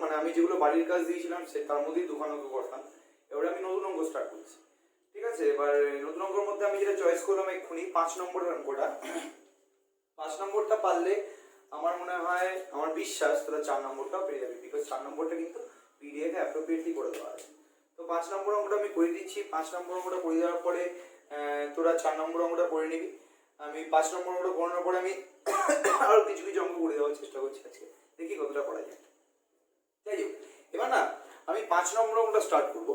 মানে আমি যেগুলো বাড়ির কাজ দিয়েছিলাম তার মধ্যেই দুখানা অঙ্ক করতাম। এবারে আমি নতুন অঙ্ক স্টার্ট করছি, ঠিক আছে। এবার নতুন অঙ্কের মধ্যে আমি যেটা চয়েস করলাম এক্ষুনি 5 নম্বরের অঙ্কটা। 5 নম্বরটা পারলে আমার মনে হয়, আমার বিশ্বাস তোরা 4 নম্বরটাও পেয়ে যাবি, বিকজ 4 নম্বরটা কিন্তু পিডিএফ এ অ্যাপ্রোপ্রিয়েটলি করে দেওয়া আছে। তো 5 নম্বর অঙ্কটা আমি করে দিচ্ছি। 5 নম্বর অঙ্কটা করে দেওয়ার পরে তোরা 4 নম্বর অঙ্কটা করে নিবি। আমি 5 নম্বর অঙ্কটা করানোর পরে আমি আরো কিছু কিছু অঙ্ক করে দেওয়ার চেষ্টা করছি আজকে, দেখি কতটা করা যায়। যাই হোক, এবার না আমি 5 নম্বর অঙ্কটা স্টার্ট করবো।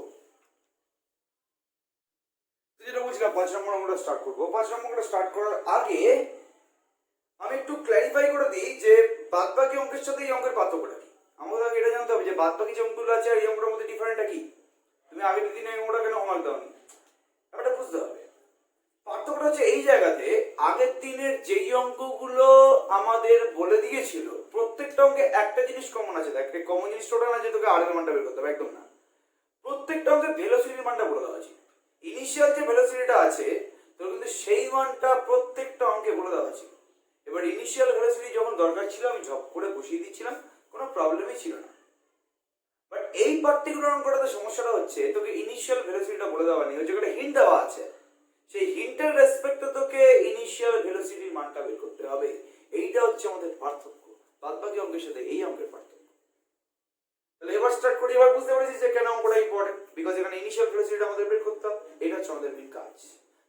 যেটা বলছিলাম 5 নম্বর অঙ্কটা স্টার্ট করবো। 5 নম্বর অঙ্কটা স্টার্ট করার আগে আমি একটু ক্ল্যারিফাই করে দিই যে বাদবাকি অঙ্কের সাথে এই অঙ্কের পার্থক্যটা কি। আমাদের আগে এটা জানতে হবে যে বাদবাকি যে অঙ্কগুলো আছে আর এই অঙ্কের মধ্যে ডিফারেন্টটা কি। তুমি আগের দিনে এই অঙ্কটা কেন হোমওয়ার্ক দাওনি, এটা বুঝতে হবে। পার্থক্যটা হচ্ছে এই জায়গাতে, আগের দিনের যেই অঙ্কগুলো আমাদের বলে দিয়েছিল প্রত্যেকটা অঙ্কে একটা জিনিস কমন আছে। দেখ, কমন জিনিসটা ওটা না যে তোকে আর এর মানটা বের করতে হবে, একদম না। প্রত্যেকটা অঙ্কে ভেলোসিটির মানটা বলে দেওয়া আছে। ইনিশিয়াল যে ভেলোসিটিটা আছে তোর কিন্তু সেই মানটা প্রত্যেকটা অঙ্কে বলে দেওয়া আছে। এবার ইনিশিয়াল ভেলোসিটি যখন দরকার ছিল আমি ঝপ করে বসিয়ে দিচ্ছিলাম, কোনো প্রবলেমই ছিল না। বাট এই পার্টিকুলার অঙ্কটাতে সমস্যাটা হচ্ছে তোকে ইনিশিয়াল ভেলোসিটিটা বলে দেওয়া নেই, ওই একটা হিন্ট দেওয়া আছে। সেই হিন্টের রেসপেক্টে তোকে ইনিশিয়াল ভেলোসিটির মানটা বের করতে হবে। এইটা হচ্ছে আমাদের পার্থক্য বাদবাকি অঙ্কের সাথে এই অঙ্কের পার্থক্য। তাহলে এবার স্টার্ট করি। এবার বুঝতে পেরেছি যে কেন অঙ্কটা ইম্পর্টেন্ট, বিকজ এখানে ইনিশিয়াল ভেলোসিটিটা আমাদের বের করতে হবে। এটা হচ্ছে আমাদের মেইন কাজ।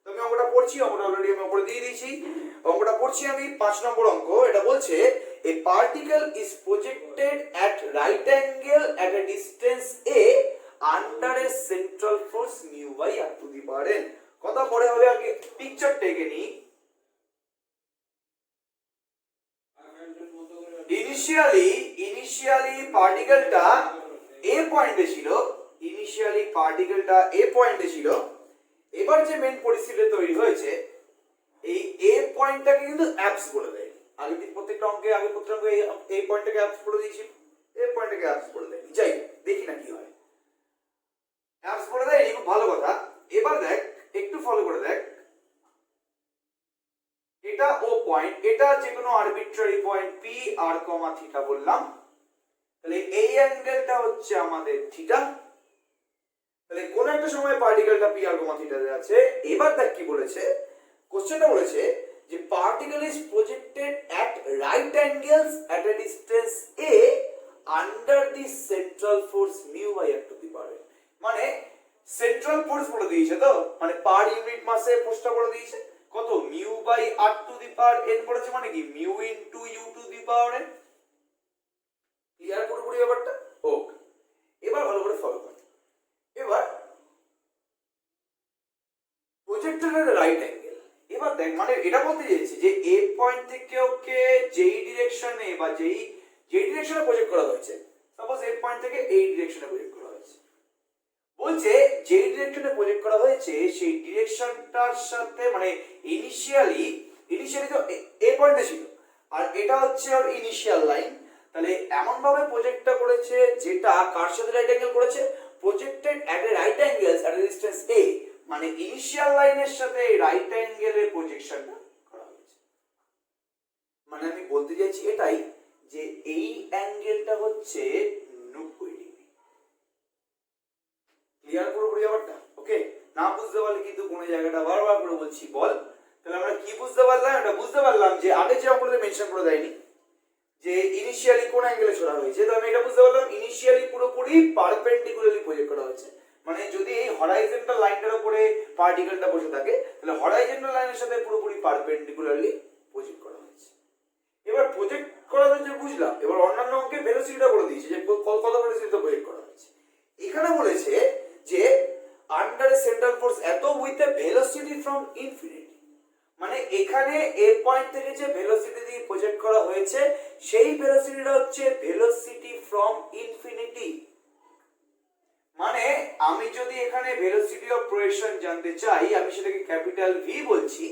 তো আমি অঙ্কটা পড়ছি, অঙ্কটা অলরেডি আমি উপরে দিয়ে দিয়েছি। অঙ্কটা পড়ছি আমি, 5 নম্বর অঙ্ক। এটা বলছে a particle is projected at right angle at a distance A under a central force mu by R to the power n. কথা পরে হবে, আগে পিকচার টেকে নি। ইনিশিয়ালি পার্টিকেলটা এ পয়েন্টে ছিল, এবার যে মেইন পরিস্থিতি তৈরি হয়েছে, এই এ পয়েন্টটাকে কিন্তু অ্যাপস বলে দেয়। আগে প্রত্যেকটা অঙ্কে এই পয়েন্টটাকে অ্যাপস বলে দিয়েছি, এই পয়েন্টটাকে অ্যাপস বলে দেয়। যাই দেখি না কি হয়। অ্যাপস বলে দেয়, খুব ভালো কথা। এবার দেখ, একটু ফলো করে দেখ, এটা ও পয়েন্ট, এটা যে কোনো আরবিট্রারি পয়েন্ট পি আর কমা থিটা বললাম। তাহলে এই অ্যাঙ্গেলটা হচ্ছে আমাদের থিটা। তাহলে কোন একটা সময় পার্টিকেলটা পি আর কমা থিটাতে আছে। এবার দেখ কি বলেছে, কোশ্চেনটা বলেছে যে particle is projected at right angles at a distance A under the central force mu by R to the power N. মানে সেন্ট্রাল ফোর্স বলে দিয়েছে, তো মানে পার ইউনিট মাসে ফোর্সটা বলে দিয়েছে কত, mu by R to the power N বলেছে, মানে কি mu into U to the power N. Clear পুরোপুরি ব্যাপারটা? ওকে, এবার ভালো করে ফলো কর। এবার প্রজেক্টরের রাইট অ্যাঙ্গেল, এবার দেখ মানে এটা বলতে চাইছি যে এ পয়েন্ট থেকে ওকে যেই ডিরেকশনে বা যেই ডিরেকশনে প্রজেক্ট করা হয়েছে, সাপোজ এ পয়েন্ট থেকে এই ডিরেকশনে প্রজেক্ট করা হয়েছে, বলছে যেই ডিরেকশনে প্রজেক্ট করা হয়েছে সেই ডিরেকশনটার সাথে মানে ইনিশিয়ালি তো এ পয়েন্টে ছিল, আর এটা হচ্ছে ওর ইনিশিয়াল লাইন। তাহলে এমন ভাবে প্রজেক্টটা করেছে যেটা কার সাথে রাইট অ্যাঙ্গেল করেছে, projected at a right angles at a distance a, মানে ইনিশিয়াল লাইনের সাথে রাইট অ্যাঙ্গেলের প্রজেকশনটা করা হয়েছে। মানে আমি বলতে চাইছি এটাই যে এই অ্যাঙ্গেলটা হচ্ছে 90 ডিগ্রি। ক্লিয়ার পুরোপুরি ব্যাপারটা? ওকে, না বুঝতে পারলে কিন্তু কোনো জায়গাটা বারবার করে বলছি বল। তাহলে আমরা কি বুঝতে পারলাম? এটা বুঝতে পারলাম যে আগে যে অঙ্কটাতে মেনশন করে দেয়নি যে ইনিশিয়ালি কোন অ্যাঙ্গেলে ছোড়া হয়েছে, তো আমি এটা বুঝতে পারলাম ইনিশিয়ালি পুরোপুরি পারপেন্ডিকুলারলি প্রজেক্ট করা হয়েছে। মানে যদি এই হরাইজন্টাল লাইনটার উপরে পার্টিকেলটা বসে থাকে তাহলে হরাইজন্টাল লাইনের সাথে পুরোপুরি পারপেন্ডিকুলারলি প্রজেক্ট করা হয়েছে। এবার প্রজেক্ট করা হয়েছে বুঝলাম, এবার অন্যান্য অঙ্কে ভেলোসিটিটা বলে দিয়েছে যে কত ভেলোসিটিতে প্রজেক্ট করা হয়েছে। এখানে বলেছে যে আন্ডার সেন্ট্রাল ফোর্স এত with a velocity from infinity, মানে এখানে এ পয়েন্ট থেকে যে ভেলোসিটি দিয়ে প্রজেক্ট করা হয়েছে সেই ভেলোসিটিটা হচ্ছে ভেলোসিটি ফ্রম ইনফিনিটি। মানে আমি যদি এখানে ভেলোসিটি অফ প্রজেকশন জানতে চাই আমি সেটাকে ক্যাপিটাল ভি বলছি,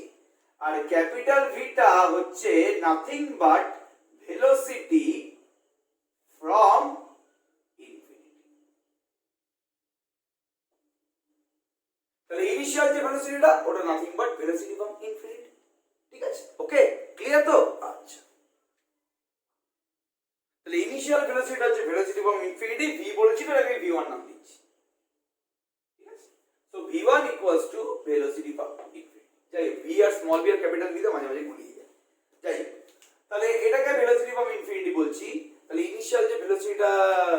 আর ক্যাপিটাল ভিটা হচ্ছে nothing but velocity from infinity. তাহলে ইনিশিয়াল যে ভেলোসিটিটা ওটা nothing but velocity from infinity. ঠিক আছে, ওকে ক্লিয়ার তো? আচ্ছা, তাহলে ইনিশিয়াল ভেলোসিটি হচ্ছে velocity velocity from infinity V বলেছি তো আমি v1 নাম দিচ্ছি, ঠিক আছে। So v1 equals to velocity from infinity. যাই হোক, ভি আর স্মল ভি আর ক্যাপিটাল ভি মাঝে মাঝে গুলিয়ে যায়। যাই হোক, তাহলে এটাকে ভেলোসিটি ফ্রম ইনফিনিটি বলছি। তাহলে ইনিশিয়াল যে ভেলোসিটিটা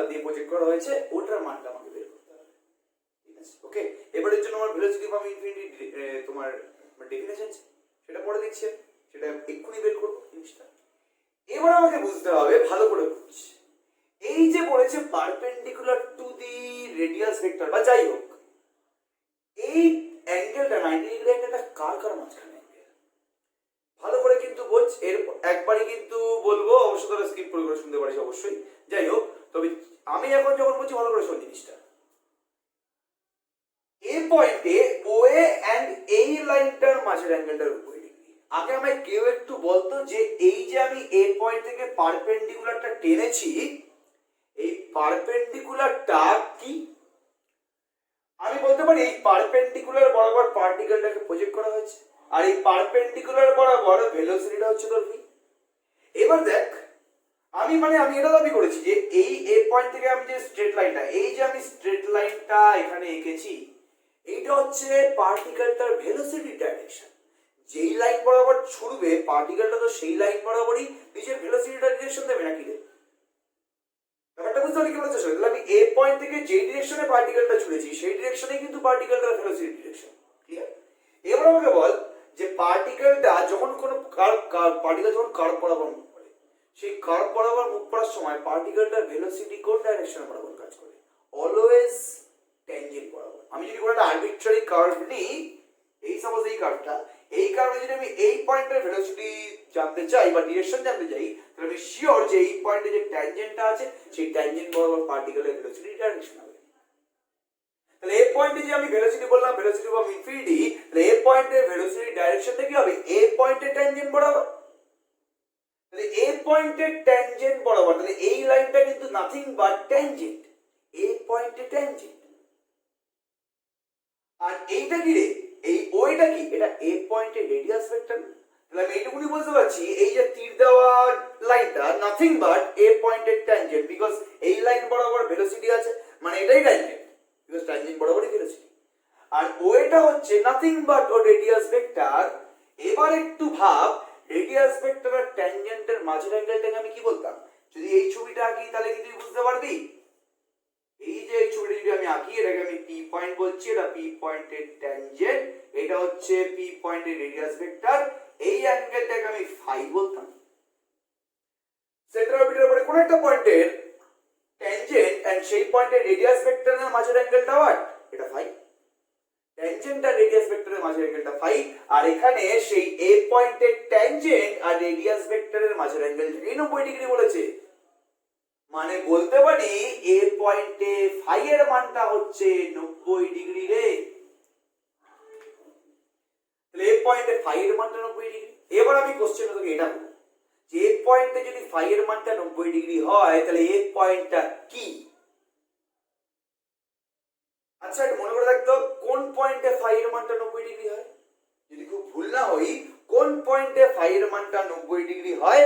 দিয়ে প্রজেক্ট করা হয়েছে ওটার মানটা আমাকে বের করতে হবে, ঠিক আছে। ওকে, এবারের জন্য আমার ভেলোসিটি ফ্রম ইনফিনিটি তোমার ডেফিনেশন সেটা পরে দিচ্ছি, সেটা এক্ষুনি বের করবো জিনিসটা। এবার আমাকে বুঝতে হবে ভালো করে বুঝছি, এই যে বলেছে perpendicular to the radius vector বা যাই হোক, এই অ্যাঙ্গেলটা 90 ডিগ্রি অ্যাঙ্গেলটা কার কার মাঝখানে অ্যাঙ্গেল, ভালো করে কিন্তু বোঝ। এর একবারই কিন্তু বলবো, অবশ্য তোরা স্কিপ করে শুনতে পারিস অবশ্যই। যাই হোক, তবে আমি এখন যখন বলছি ভালো করে শোন জিনিসটা। এ পয়েন্টে ওএ এন্ড এই লাইনটার মাঝের অ্যাঙ্গেলটার উপরে ডিগ্রি। আগে আমায় কেউ একটু বলতো যে এই যে আমি এ পয়েন্ট থেকে পারপেন্ডিকুলারটা টেনেছি, এই পারপেন্ডিকুলারটা কি? আমি বলতে পারি এই পারপেন্ডিকুলার বরাবর পার্টিকেলটাকে প্রজেক্ট করা হয়েছে, আর এই পারপেন্ডিকুলার বরাবর ভেলোসিটিটা হচ্ছে তোর ভি। এবার দেখ, আমি এটা দাবি করেছি যে এই এ পয়েন্ট থেকে আমি যে স্ট্রেট লাইনটা, এই যে আমি স্ট্রেট লাইনটা এখানে এঁকেছি, এইটা হচ্ছে পার্টিকেলটার ভেলোসিটি ডাইরেকশন। যেই লাইন বরাবর ছুটবে পার্টিকেলটা তো সেই লাইন বরাবরই নিজের ভেলোসিটিটা ডিরেকশন দেবে নাকি রে? ব্যাপারটা বুঝতে পারি কি বলতে চাই? তাহলে আমি এ পয়েন্ট থেকে যে ডিরেকশনে পার্টিকেলটা ছুড়েছি সেই ডিরেকশনে কিন্তু পার্টিকেলটার ভেলোসিটি ডিরেকশন, ক্লিয়ার? এবার আমাকে বল যে পার্টিকেলটা যখন কোনো পার্টিকেল যখন কার্ভ বরাবর মুভ করে, সেই কার্ভ বরাবর মুভ করার সময় পার্টিকেলটার ভেলোসিটি কোন ডাইরেকশনে বরাবর কাজ করে? অলওয়েজ ট্যানজেন্ট বরাবর। আমি যদি কোনো একটা আরবিট্রারি কার্ভ নিই, এই সাপোজ এই কার্ভটা, এই কার্ভে যদি আমি এই পয়েন্টের ভেলোসিটি জানতে চাই বা ডিরেকশন জানতে চাই, তাহলে আমি শিওর যে এই পয়েন্টে যে ট্যানজেন্টটা আছে সেই ট্যানজেন্ট বরাবর পার্টিকেলের ভেলোসিটি ডাইরেকশন হবে। তাহলে এই পয়েন্টে যে আমি ভেলোসিটি বললাম ভেলোসিটি অফ ইনফিনিটি, তাহলে এই পয়েন্টের ভেলোসিটি ডাইরেকশনটা কি হবে? এই পয়েন্টের ট্যানজেন্ট বরাবর। তাহলে এই পয়েন্টের ট্যানজেন্ট বরাবর, তাহলে এই লাইনটা কিন্তু নাথিং বাট ট্যানজেন্ট, এই পয়েন্টের ট্যানজেন্ট। আর এইটা কি রে? এই ওইটা কি? এটা এ পয়েন্টের রেডিয়াস ভেক্টর। তাহলে আমি এইটুকুনি বুঝতে পারছি এই যে তীর দেওয়া লাইনটা নাথিং বাট এ পয়েন্টের ট্যানজেন্ট, বিকজ এই লাইন বরাবর ভেলোসিটি আছে, মানে এটাই ট্যানজেন্ট, বিকজ ট্যানজেন্ট বরাবরই ভেলোসিটি। আর ওইটা হচ্ছে নাথিং বাট ও রেডিয়াস ভেক্টর। এবার একটু ভাব, রেডিয়াস ভেক্টর আর ট্যানজেন্টের মাঝের অ্যাঙ্গেলটাকে আমি কি বলতাম? যদি এই ছবিটা আঁকি তাহলে কি তুই বুঝতে পারবি? এই যে এই ছবিটা যদি আমি আঁকি, এটাকে আমি পি পয়েন্ট বলছি, এটা পি পয়েন্টের ট্যানজেন্ট, এটা হচ্ছে পি পয়েন্টের রেডিয়াস ভেক্টর, এই অ্যাঙ্গেলটাকে আমি ফাই বলতাম। সেন্টার অরবিটের উপরে কোন একটা পয়েন্টের ট্যানজেন্ট এন্ড সেই পয়েন্টের রেডিয়াস ভেক্টরের মাঝের অ্যাঙ্গেলটা হয় এটা ফাই। ট্যানজেন্ট আর রেডিয়াস ভেক্টরের মাঝের অ্যাঙ্গেলটা ফাই, আর এখানে সেই এ পয়েন্টের ট্যানজেন্ট আর রেডিয়াস ভেক্টরের মাঝের অ্যাঙ্গেলটাকে 90 ডিগ্রি বলেছে। মানে বলতে পারি এ পয়েন্টে ফাই এর মানটা হচ্ছে 90 ডিগ্রি রে। তাহলে এ পয়েন্টে ফাই এর মানটা 90 ডিগ্রি। এবার আমি কোশ্চেনটা তোকে এটা বলবো যে এ পয়েন্টে যদি ফাই এর মানটা 90 ডিগ্রি হয় তাহলে এ পয়েন্টটা কি? আচ্ছা, একটু মনে করে রাখতো কোন পয়েন্টে ফাই এর মানটা 90 ডিগ্রি হয়। যদি খুব ভুল না হই, কোন পয়েন্টে ফাই এর মানটা 90 ডিগ্রি হয়?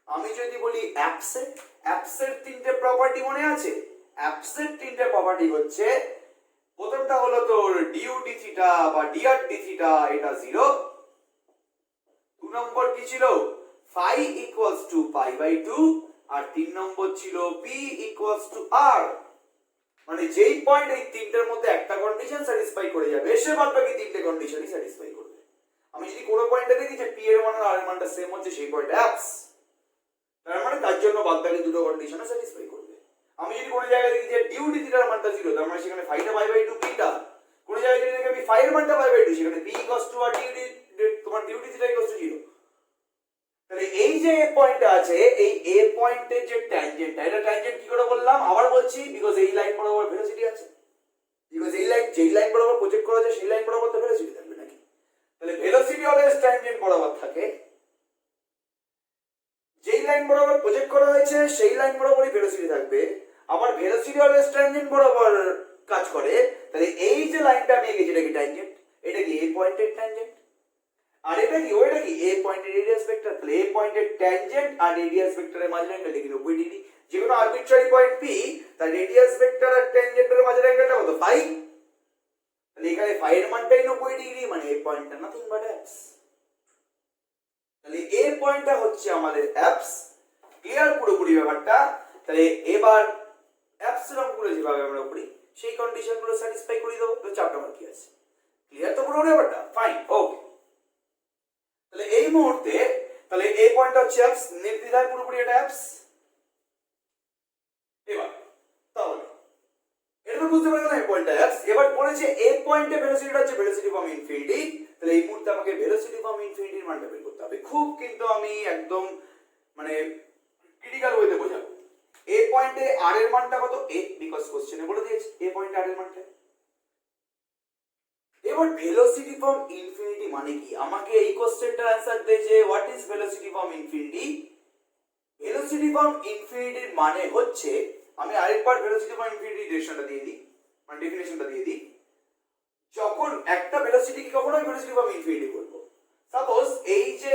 আমি যদি বলি অ্যাবসেট, অ্যাবসেট তিনটে প্রপার্টি মনে আছে? অ্যাবসেট তিনটে প্রপার্টি হচ্ছে, প্রথমটা হলো তোর ডিউ ডি থিটা বা ডিআর ডি থিটা, এটা 0। 2 নম্বর কি ছিল? Phi equals to pi by 2, আর 3 নম্বর ছিল পি ইকুয়ালস টু আর। মানে যেই পয়েন্ট এই তিনটের মধ্যে একটা কন্ডিশন স্যাটিসফাই করে যাবে, সে বাদ বাকি তিনটে কন্ডিশনই স্যাটিসফাই করবে। আমি যদি কোনো পয়েন্টে দেখি যে পি এর মান আর এর মানটা সেম হচ্ছে, সেই পয়েন্ট অ্যাবস, তার মানে তার জন্য বাদ বাকি দুটো কন্ডিশনে স্যাটিসফাই করবে। আমি যদি কোনো জায়গায় দেখি যে ডিউ ডি থিটার মানটা 0, তার মানে সেখানে ফাইটা পাই বাই 2 পিটা। কোনো জায়গায় যদি দেখি আমি ফাই এর মানটা পাই বাই 2, সেখানে p equals to r du d তোমার du d theta equals to 0। তাহলে এই যে পয়েন্টটা আছে, এই এ পয়েন্টের যে ট্যানজেন্টটা, এটা ট্যানজেন্ট কি করে বললাম আবার বলছি, বিকজ এই লাইন বরাবর ভেলোসিটি আছে, বিকজ এই লাইন যেই লাইন বরাবর প্রজেক্ট করা যায় সেই লাইন বরাবর তো ভেলোসিটি থাকবে নাকি? তাহলে ভেলোসিটি অলওয়েজ ট্যানজেন্ট বরাবর থাকে, যেই লাইন বরাবর প্রজেক্ট করা হয়েছে সেই লাইন বরাবরই ভেলোসিটি থাকবে। আবার ভেলোসিটি অলওয়েজ ট্যানজেন্ট বরাবর কাজ করে, তাহলে এই যে লাইনটা আমি এঁকেছি এটা কি ট্যানজেন্ট? এটা কি এ পয়েন্টের ট্যানজেন্ট? আর এটা কি ওইটা কি এ পয়েন্টের রেডিয়াস ভেক্টর? তাহলে এ পয়েন্টের ট্যানজেন্ট আর রেডিয়াস ভেক্টরের মাঝে অ্যাঙ্গেল কি 90 ডিগ্রি। যে কোনো আরবিট্রারি পয়েন্ট পি তার রেডিয়াস ভেক্টর আর ট্যানজেন্টের মাঝের অ্যাঙ্গেলটা কত ফাই, তাহলে এখানে ফাই এর মানটাই 90 ডিগ্রি, মানে এই পয়েন্টটা নাথিং বাট অ্যাপস। তাহলে এই পয়েন্টটা হচ্ছে আমাদের অ্যাপস। ক্লিয়ার পুরোপুরি ব্যাপারটা? তাহলে এবার অ্যাপসিলন গুলো যেভাবে আমরা করি সেই কন্ডিশন গুলো স্যাটিসফাই করে দেবো, তো চাপটা আমার কি আছে? ক্লিয়ার তো পুরোপুরি ব্যাপারটা? ফাইন, ওকে। তাহলে এই মুহূর্তে তাহলে এই পয়েন্টটা হচ্ছে অ্যাপস, নির্দ্বিধায় পুরোপুরি এটা অ্যাপস। এবার তাহলে এরপর বুঝতে পারলাম এই পয়েন্টটা অ্যাপস। এবার বলেছে এই পয়েন্টে ভেলোসিটিটা হচ্ছে ভেলোসিটি ফ্রম ইনফিনিটি, তাহলে এই মুহূর্তে আমাকে ভেলোসিটি ফ্রম ইনফিনিটির মানটা বের করতে হবে। খুব কিন্তু আমি একদম মানে ক্রিটিক্যাল ওয়েতে বোঝাবো। এ পয়েন্টে আর এর মানটা কত? এ, বিকজ কোশ্চেনে বলে দিয়েছে এ পয়েন্টে আর এর মানটা। এবার ভেলোসিটি ফ্রম ইনফিনিটি মানে কি? আমাকে এই কোশ্চেনটার অ্যানসার দে যে what is velocity from infinity. Velocity from ইনফিনিটির মানে হচ্ছে, আমি আরেকবার ভেলোসিটি ফ্রম ইনফিনিটি ডিরেকশনটা দিয়ে দিই, মানে ডেফিনেশনটা দিয়ে দিই। যখন একটা ভেলোসিটিকে কখনো আমি ভেলোসিটি ফ্রম ইনফিনিটি বলবো, সাপোজ এই যে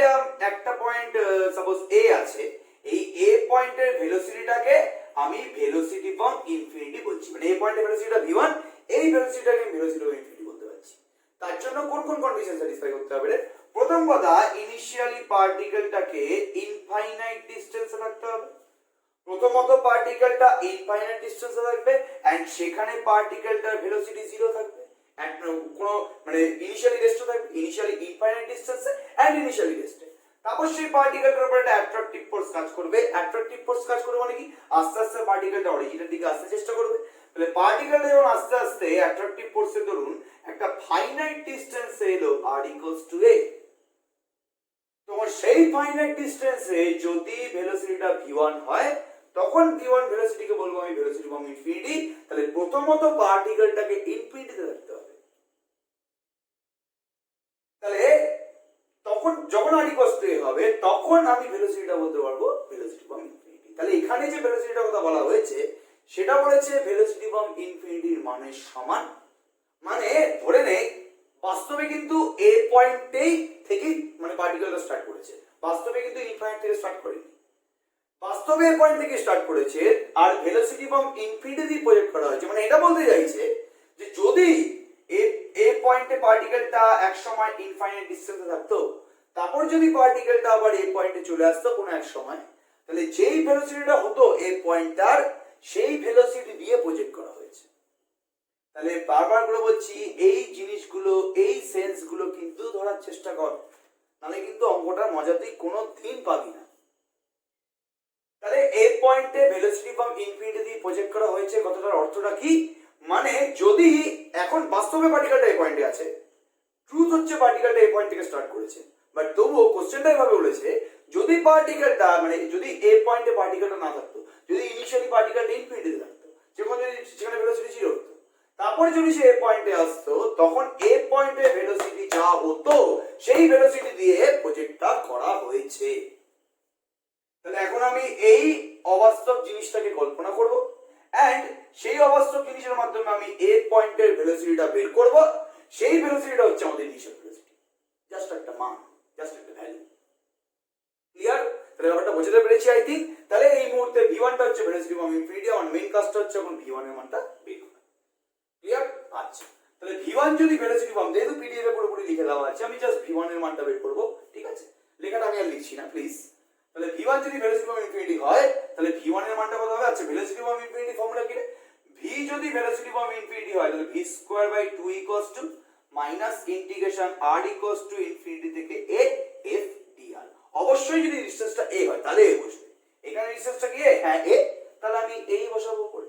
একটা পয়েন্ট সাপোজ এ আছে, এই এ পয়েন্টের ভেলোসিটিটাকে আমি ভেলোসিটি ফ্রম ইনফিনিটি বলছি, মানে এই পয়েন্টের ভেলোসিটিটা v1, এই ভেলোসিটিটাকে আমি ভেলোসিটি ফ্রম ইনফিনিটি বলতে পারছি। তার জন্য কোন কোন কন্ডিশন স্যাটিসফাই করতে হবে? প্রথম কথা, ইনিশিয়ালি পার্টিকেলটাকে ইনফাইনাইট ডিসটেন্সে রাখতে হবে। প্রথমত পার্টিকেলটা ইনফাইনাইট ডিসটেন্সে থাকবে এন্ড সেখানে পার্টিকেলটার ভেলোসিটি 0 থাকবে, এন্ড কোনো মানে ইনিশিয়ালি রেস্ট থাকবে, ইনিশিয়ালি ইনফাইনাইট ডিসটেন্সে এন্ড ইনিশিয়ালি রেস্টে। তারপর সেই পার্টিকেলটার উপর একটা অ্যাট্রাকটিভ ফোর্স কাজ করবে। অ্যাট্রাকটিভ ফোর্স কাজ করবে মানে কি? আস্তে আস্তে পার্টিকেলটা অরিজিনের দিকে আসতে চেষ্টা করবে। তাহলে পার্টিকেলটা যখন আস্তে আস্তে অ্যাট্রাকটিভ ফোর্সের দরুন একটা ফাইনাইট ডিসটেন্সে এলো r = a, তোমার সেই ফাইনাইট ডিসটেন্সে যদি ভেলোসিটিটা v1 হয়, তখন v1 ভেলোসিটিকে বলবো আমি ভেলোসিটি ফ্রম ইনফিনিটি। তাহলে প্রথমত পার্টিকেলটাকে ইনফিনিটিতে রাখতে হবে। তাহলে তখন যখন r = a হবে, তখন আমি ভেলোসিটিটা বলতে পারবো ভেলোসিটি ফ্রম ইনফিনিটি। তাহলে এখানে যে ভেলোসিটিটার কথা বলা হয়েছে সেটা বলেছে ভেলোসিটি ফ্রম ইনফিনিটির মানের সমান। মানে ধরে নেই বাস্তবে কিন্তু এ পয়েন্টেই থেকে মানে পার্টিকেলটা স্টার্ট করেছে, বাস্তবে কিন্তু ইনফাইনাইট থেকে স্টার্ট করেনি, বাস্তবে এ পয়েন্ট থেকে স্টার্ট করেছে আর ভেলোসিটি ফ্রম ইনফিনিটি দিয়ে প্রজেক্ট করা হয়েছে। মানে এটা বলতে চাইছে যে যদি এ পয়েন্টে পার্টিকেলটা এক সময় ইনফাইনাইট ডিসটেন্সে থাকতো, তারপর যদি পার্টিকেলটা আবার এই পয়েন্টে চলে আসতো কোনো এক সময়, তাহলে যেই ভেলোসিটিটা হতো এই পয়েন্টটার, সেই ভেলোসিটি দিয়ে প্রজেক্ট করা হয়েছে। তাহলে বারবার করে বলছি এই জিনিসগুলো, এই সেন্সগুলো কিন্তু ধরার চেষ্টা কর, নাহলে কিন্তু অঙ্কটার মজা তুই কোনো দিন পাবি না। তাহলে এই পয়েন্টে ভেলোসিটি ফ্রম ইনফিনিটি দিয়ে প্রজেক্ট করা হয়েছে, কথাটার অর্থটা কি? মানে যদি এখন বাস্তবে পার্টিকেলটা এই পয়েন্টে আছে, ট্রুথ হচ্ছে পার্টিকেলটা এই পয়েন্ট থেকে স্টার্ট করেছে, বাট তবুও কোশ্চেনটা এভাবে বলেছে যদি পার্টিকেলটা মানে যদি এই পয়েন্টে পার্টিকেলটা না থাকতো, যদি ইনিশিয়ালি পার্টিকেলটা ইনফিনিটিতে থাকতো, সেখানে ভেলোসিটি 0 হতো, তারপরে যদি সে এ পয়েন্টে আসতো, তখন এ পয়েন্টে ভেলোসিটি যা হতো সেই ভেলোসিটি দিয়ে প্রজেক্টটা করা হয়েছে। তাহলে এখন আমি এই অবাস্তব জিনিসটাকে কল্পনা করব এন্ড সেই অবাস্তব জিনিসের মাধ্যমে আমি এ পয়েন্টের ভেলোসিটিটা বের করব। সেই ভেলোসিটিটা হচ্ছে আমাদের ইনিশিয়াল ভেলোসিটি, জাস্ট একটা মান, জাস্ট একটা ভ্যালু। ক্লিয়ার? তাহলে ব্যাপারটা বোঝাতে পেরেছি আই থিংক। তাহলে এই মুহূর্তে v1 টা হচ্ছে ভেলোসিটি ফ্রম ইনফিনিটি, আমার মেইন কাজটা হচ্ছে এখন v1 এর মানটা বের করা। ক্লিয়ার? আচ্ছা, তাহলে v1 যদি ভেলোসিটি ফ্রম, যেহেতু পিডিএফ এ পুরোপুরি লিখে দেওয়া আছে, আমি জাস্ট v1 এর মানটা বের করব। ঠিক আছে, লেখাটা আমি আর লিখছি না প্লিজ। তাহলে v1 যদি ভেলোসিটি ফ্রম ইনফিনিটি হয়, তাহলে v1 এর মানটা কত হবে? আচ্ছা, ভেলোসিটি ফ্রম ইনফিনিটি ফর্মুলা কি রে? v যদি ভেলোসিটি ফ্রম ইনফিনিটি হয়, তাহলে v²/2 minus integration r infinity থেকে a f dr। অবশ্যই যদি ডিসটেন্সটা a হয় তাহলে a বসবে। এখানে ডিসটেন্সটা কি? হ্যাঁ a, তাহলে আমি এই বসাবো করে।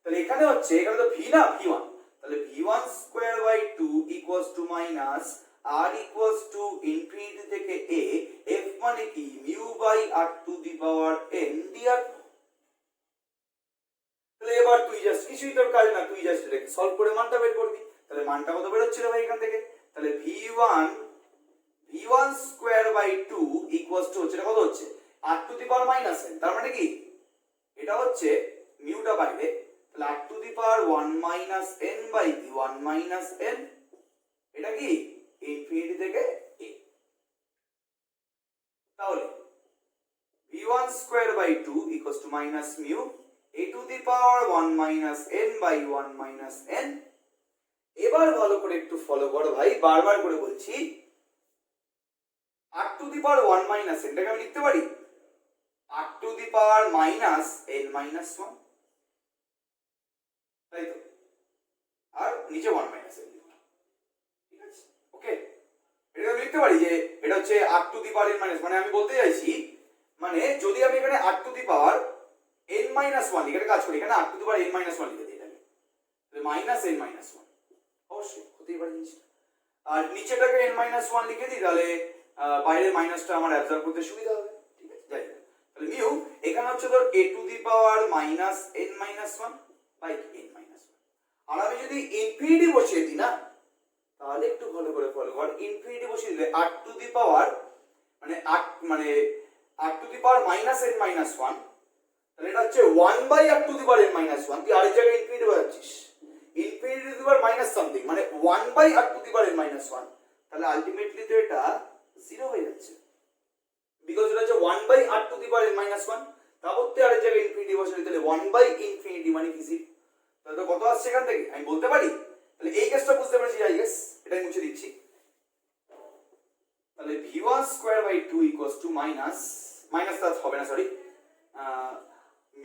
তাহলে এখানে হচ্ছে, এখানে তো v না v1, তাহলে v1²/2 মাইনাস r ইনফিনিটি থেকে a, f মানে কি μ/r⁴ dr। তাহলে এবার তুই জাস্ট কিছুই তোর কাজ না, তুই জাস্ট এটাকে সলভ করে মানটা বের করবি। তাহলে মানটা কত বের হচ্ছিল ভাই এখান থেকে? তাহলে v1²/2 হচ্ছে, এটা কত হচ্ছে? r⁻n। তার মানে কি এটা হচ্ছে মিউটা বাইরে, তাহলে r⁻1−n/1−n, এটা কি ইনফিনিটি থেকে a। তাহলে v v1 square by 2 equals to minus mu a to the power 1 minus n by 1 minus n। এবার ভালো করে একটু ফলো করো ভাই, বারবার করে বলছি, r to the power 1 minus n টাকে আমি লিখতে পারি r to the power minus n minus 1, তাই তো, আর নিচে 1 minus n, ঠিক আছে, ওকে। এটা আমি লিখতে পারি যে এটা হচ্ছে r to the power n minus, মানে আমি বলতে চাইছি, মানে যদি আমি এখানে r to the power n minus 1 লিখে কাজ করি, এখানে r to the power n minus 1 লিখে দিই, এটাকে তাহলে minus n minus 1 অবশ্যই হতেই পারে জিনিসটা, আর নিচেটাকে n minus 1 লিখে দিই, তাহলে বাইরের মাইনাসটা আমার অ্যাবজর্ব করতে সুবিধা হবে, ঠিক আছে। যাই হোক, তাহলে মিউ এখানে হচ্ছে ধর a to the power minus n minus 1 by n minus 1, আর আমি যদি ইনফিনিটি বসিয়ে দিই না, তাহলে একটু ভালো করে ফলো কর, ইনফিনিটি বসিয়ে দিলে r to the power মানে r to the power minus n minus 1, তাহলে এটা হচ্ছে 1 by r to the power n minus 1, তুই আরেক জায়গায় ইনফিনিটি বসাচ্ছিস, infinity to the power minus something, মানে 1 by r to the power n minus 1, তাহলে আলটিমেটলি তো এটা 0 হয়ে যাচ্ছে, বিকজ এটা হচ্ছে 1 by r to the power n minus 1, তারপর তুই আরেক জায়গায় ইনফিনিটি বসালি, তাহলে 1 by infinity মানে কি 0, তাহলে তো কত আসছে এখান থেকে আমি বলতে পারি। তাহলে এই কেসটা বুঝতে পারছি, আই গেস এটাই মুছে দিচ্ছি, তাহলে v1 square by 2 equals to minus তা হবে না, sorry,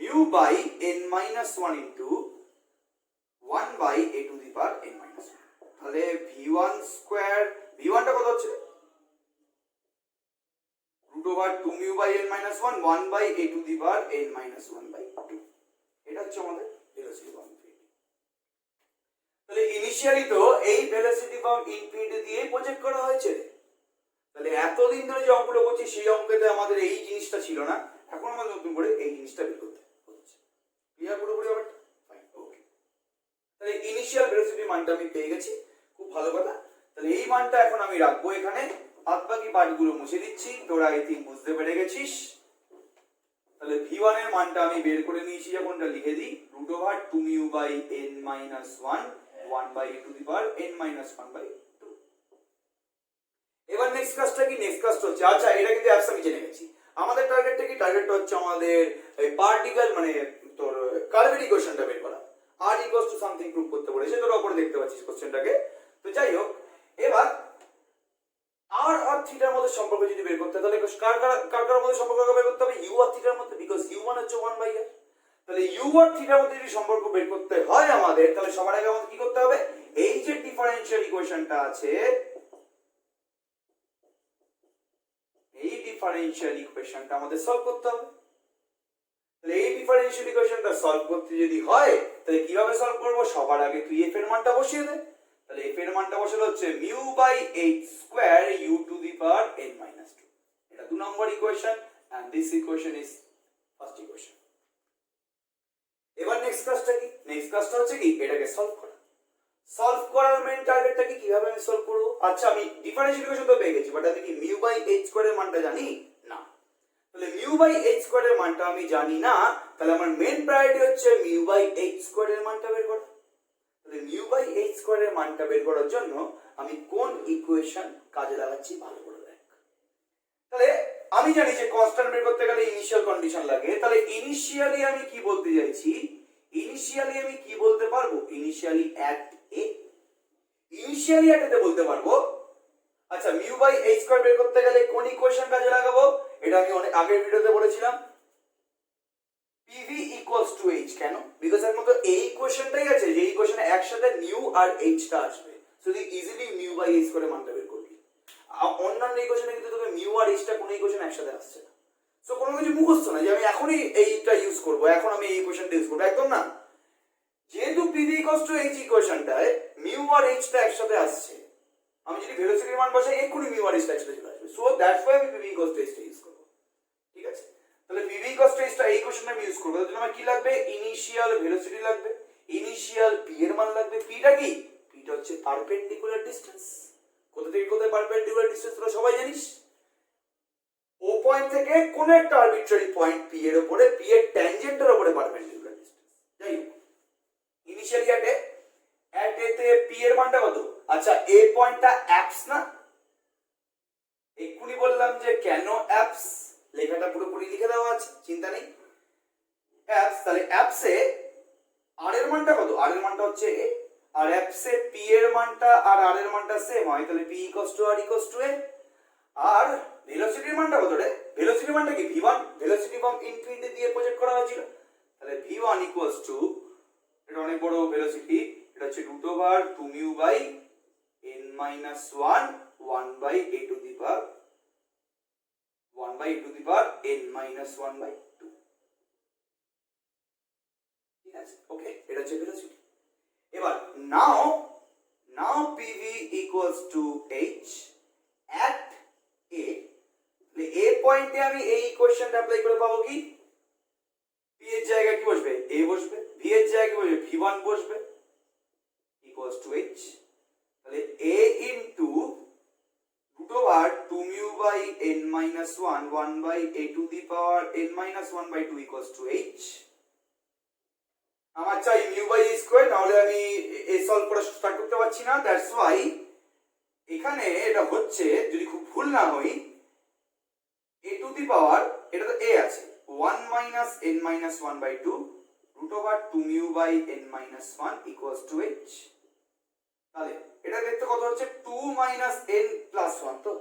mu by n minus 1 into 1 by a to the power n minus 1, তাহলে v1 square, v1 টা কত হচ্ছে root over 2 mu by n minus 1 1 by a to the power n minus 1 by 2, এটা হচ্ছে আমাদের ভেলোসিটি বাউন্ড ইনফিনিটি। তাহলে initially তো এই ভেলোসিটি বাউন্ড ইনফিনিটি দিয়ে প্রজেক্ট করা হয়েছে, তাহলে এতদিন ধরে যে অঙ্কটা করছি সেই অঙ্কেতে আমাদের এই জিনিসটা ছিল না, এখন আমাদের নতুন করে এই জিনিসটা বের করতে হচ্ছে, ক্লিয়ার পুরোপুরি ব্যাপারটা, ফাইন, ওকে। তাহলে ইনিশিয়াল ভেলোসিটি মানটা আমি পেয়ে গেছি, খুব ভালো কথা। তাহলে এই মানটা এখন আমি রাখবো এখানে, বাদ বাকি পার্টগুলো মুছে দিচ্ছি, তোরা আই থিংক বুঝতে পেরে গেছিস। তাহলে v1 এর মানটা আমি বের করে নিয়েছি, যখনটা লিখে দিই root over 2 mu by n minus 1 1 by a to the power n minus 1 by 2। এবার নেক্সট কাজটা কি, নেক্সট কাজটা হচ্ছে, আচ্ছা এটা কিন্তু অ্যাপস আমি জেনে গেছি, আমাদের টার্গেটটা কি, টার্গেটটা হচ্ছে আমাদের এই পার্টিকেল মানে তোর কার্ভের ইকুয়েশনটা বের করা, r equals to something prove করতে বলেছে, তোরা উপরে দেখতে পাচ্ছিস কোশ্চেনটাকে। তো যাই হোক, এবার r আর থিটার মধ্যে সম্পর্ক যদি বের করতে, তাহলে কার মধ্যে সম্পর্ক বের করতে হবে, u আর থিটার মধ্যে, বিকজ u মানে হচ্ছে 1 বাই r। তাহলে u আর থিটার মধ্যে যদি সম্পর্ক বের করতে হয় আমাদের, তাহলে সবার আগে আমাদের কি করতে হবে, এই যে ডিফারেনশিয়াল ইকুয়েশনটা আছে, এই ডিফারেনশিয়াল ইকুয়েশনটা আমাদের সলভ করতে হবে। তাহলে এই ডিফারেনশিয়াল ইকুয়েশনটা সলভ করতে যদি হয়, তাহলে কিভাবে সলভ করব, সবার আগে তুই f এর মানটা বসিয়ে দে। তাহলে f এর মানটা বসালে হচ্ছে mu by h square u to the power n minus 2, এটা 2 number equation, and this equation is first equation। এবার নেক্সট কাজটা কি, নেক্সট কাজটা হচ্ছে কি, এটাকে সলভ করা। সলভ করার মেইন টার্গেটটা কি, কিভাবে আমি সলভ করব, আচ্ছা আমি ডিফারেনশিয়াল ইকুয়েশন তো পেয়ে গেছি, বাট আমি কি mu by h square এর মানটা জানি না, তাহলে mu by h square এর মানটা আমি জানি না, তাহলে আমার মেইন প্রায়োরিটি হচ্ছে mu by h square এর মানটা বের করা। তাহলে mu by h square এর মানটা বের করার জন্য আমি কোন ইকুয়েশন কাজে লাগাচ্ছি ভালো করে দেখ। তাহলে আমি জানি যে কনস্ট্যান্ট বের করতে গেলে ইনিশিয়াল কন্ডিশন লাগে, তাহলে ইনিশিয়ালি আমি কি বলতে চাইছি, ইনিশিয়ালি আমি কি বলতে পারবো, initially at a, initially at এতে বলতে পারবো। আচ্ছা mu by h square বের করতে গেলে কোন ইকুয়েশন কাজে লাগাবো, এটা আমি অনেক আগের ভিডিওতে বলেছিলাম, pv equals to h, কেন, বিকজ এর মতো এই ইকুয়েশনটাই আছে যে ইকুয়েশনে একসাথে নিউ আর h টা আসবে, সো তুই ইজিলি mu by h করে মানটা বের করবি। অন্যান্য ইকুয়েশনে কিন্তু তোকে mu আর h টা কোনো ইকুয়েশন একসাথে আসছে না, সো কোনো কিছু মুখস্থ না যে আমি এখনই এইটা ইউজ করব, এখন আমি এই ইকুয়েশনটা ইউজ করব, একদম না। যেহেতু pv equals to h ইকুয়েশনটায় mu R h টা একসাথে আসছে, আমি যদি ভেলোসিটির মান বসাই এক্ষুনি mu আর h টা একসাথে চলে আসবে, সো দ্যাটস হোয়াই আমি pv equals to h টা ইউজ করব, ঠিক আছে। তাহলে pv equals to h টা এই কোশ্চেনে আমি ইউজ করব, তার জন্য আমার কি লাগবে, ইনিশিয়াল ভেলোসিটি লাগবে, ইনিশিয়াল p এর মান লাগবে, p টা কি, p টা হচ্ছে পারপেন্ডিকুলার ডিসটেন্স, কোথা থেকে কোথায় পারপেন্ডিকুলার ডিসটেন্স তোরা সবাই জানিস, ও পয়েন্ট থেকে কোন একটা আরবিট্রারি পয়েন্ট p এর উপরে, p এর ট্যানজেন্টের উপরে পারপেন্ডিকুলার ডিসটেন্স। যাই হোক, ইনিশিয়ালি অ্যাট এ তে p এর মানটা কত, আচ্ছা এ পয়েন্টটা অ্যাপস না, এক্ষুনি বললাম যে কেন অ্যাপস, লেখাটা পুরোপুরি লিখে দেওয়া দেওয়া আছে, চিন্তা নেই। অ্যাপস, তাহলে অ্যাপসে আর এর মানটা কত, আর এর মানটা হচ্ছে এ, আর অ্যাপসে পি এর মানটা আর আর এর মানটা সেম হয়, তাহলে p equals to r equals to a. আর ভেলোসিটির মানটা কত রে, ভেলোসিটির মানটা কি v1, ভেলোসিটি ফ্রম ইনফিনিটি দিয়ে প্রজেক্ট করা হয়েছিল, তাহলে v1 ইকুয়ালস টু, এটা অনেক বড় ভেলোসিটি, এটা হচ্ছে root over 2 mu by n minus 1 1 by a to the power 1 by a to the power n minus 1 by 2। ঠিক আছে, ওকে, এটা হচ্ছে ভেলোসিটি। এবার নাও pv equals to h at a, তাহলে a পয়েন্টে আমি এই ইকুয়েশনটা অ্যাপ্লাই করে পাবো কি, p এর জায়গায় কি বসবে, a বসবে, v এর জায়গায় কি বসবে, v1 বসবে, equals to h, তাহলে a into root over 2 mu by n minus 1 1 by a to the power n minus 1 by 2 equals to h। আমার চাই মিউ বাই এ স্কয়ার, নাহলে আমি এ সলভ করে স্টার্ট করতে পারছি না, দ্যাটস ওয়াই এখানে এটা হচ্ছে, যদি খুব ভুল না হই, এ টু দি পাওয়ার, এটা তো এ আছে, 1 minus n minus 1 by 2 root over 2 mu by n minus 1 equals to h। তাহলে এটা দেখতে কত হচ্ছে, 2 মাইনাস n প্লাস 1, তো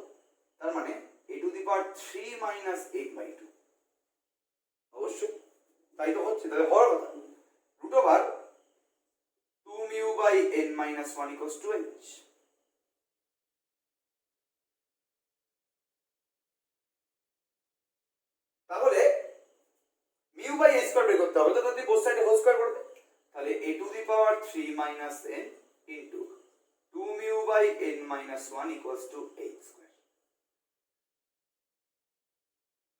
তার মানে a to the power 3 minus 8 by 2, অবশ্যই তাই তো হচ্ছে, তাহলে হওয়ার কথা root over 2 mu by n minus 1 equals to h। তাহলে mu by a স্কয়ার বের করতে হবে, তো যদি বোথ সাইডে হোল স্কয়ার করবে, তাহলে a to the power 3 minus n into 2 mu by n minus 1 equals to h square.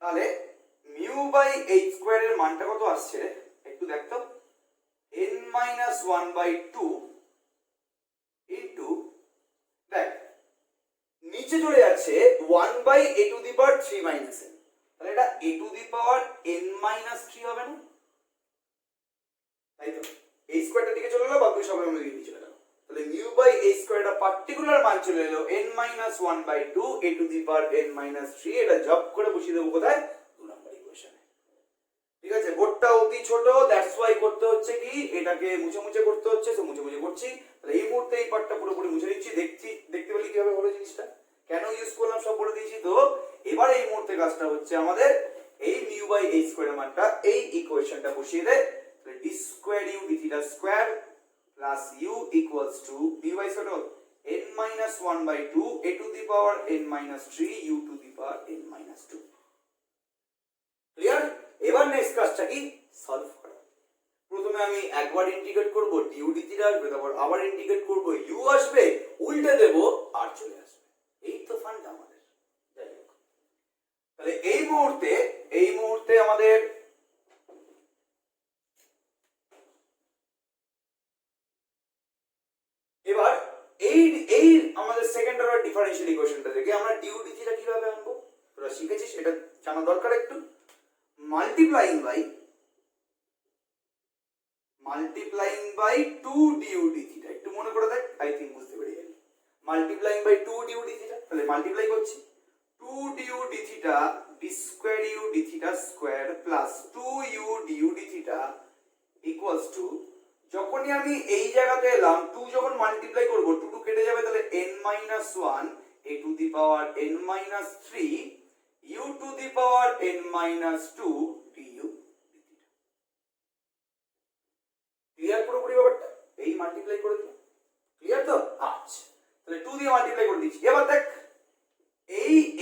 তাহলে mu by h স্কয়ার এর মানটা কত আসছে, একটু দেখতো, n minus 1 by 2 into, দেখ নিচে চলে যাচ্ছে 1 by a to the power 3 minus n, তাহলে এটা a to the power n minus 3 হবে না, তাই তো a স্কয়ারটা দিকে চলে গেল, বাকি সব আমরা দিকে চলে গেল, তাহলে mu by a স্কয়ারটা পার্টিকুলার মান চলে এলো n minus 1 by 2 a to the power n minus 3, এটা জব করে বসিয়ে দেবো কোথায়, 2 নম্বর ইকুয়েশনে। ঠিক আছে, বোর্ডটা অতি ছোট, দ্যাটস ওয়াই করতে হচ্ছে কি, এটাকে মুছে মুছে করতে হচ্ছে, তো মুছে মুছে করছি। তাহলে এই মুহূর্তে এই পার্টটা পুরোপুরি মুছে দিচ্ছি, দেখতে পেলে কিভাবে হলো জিনিসটা, কেন ইউজ করলাম সব বলে দিয়েছি। তো এবার এই মুহূর্তে কাজটা হচ্ছে আমাদের এই মিউ বাই এইচ স্কয়ার মানটা এই ইকুয়েশনটা বসিয়ে দেয়, তাহলে d square u d theta square plus u equals to mu by square n minus 1 by 2 a to the power n minus 3 u to the power n minus 2। Clear? এবার next কাজটা কি, solve করা। প্রথমে আমি একবার integrate করব, due d theta আসবে, তারপর আবার ইন্টিগ্রেট করব, ইউ আসবে, উল্টে দেব, আর চলে আসবে। এই তো ফান্ডা আমাদের। যাই হোক, তাহলে এই মুহূর্তে আমাদের এবার এই আমাদের সেকেন্ড অর্ডার ডিফারেন্সিয়াল ইকুয়েশনটা থেকে আমরা ডিউ ডি থিটা কিভাবে আনবো, তোরা শিখেছিস, এটা জানা দরকার একটু। Multiplying by 2 du d theta, একটু মনে করে দেখ, আই থিংক বুঝতে পেরে যাবি। Multiplying by 2 du d theta, তাহলে মাল্টিপ্লাই করছি 2 du d theta d square u d theta square plus 2 u du d theta equals to, যখনই আমি এই জায়গাতে এলাম 2 যখন মাল্টিপ্লাই করব 2 2 কেটে যাবে, তাহলে n minus 1 a to the power n minus 3 u to the power n minus 2 du। Clear পুরোপুরি ব্যাপারটা, এই মাল্টিপ্লাই করে দিলাম, ক্লিয়ার তো? আচ্ছা, তাহলে 2 দিয়ে মাল্টিপ্লাই করে দিচ্ছি। এবার দেখ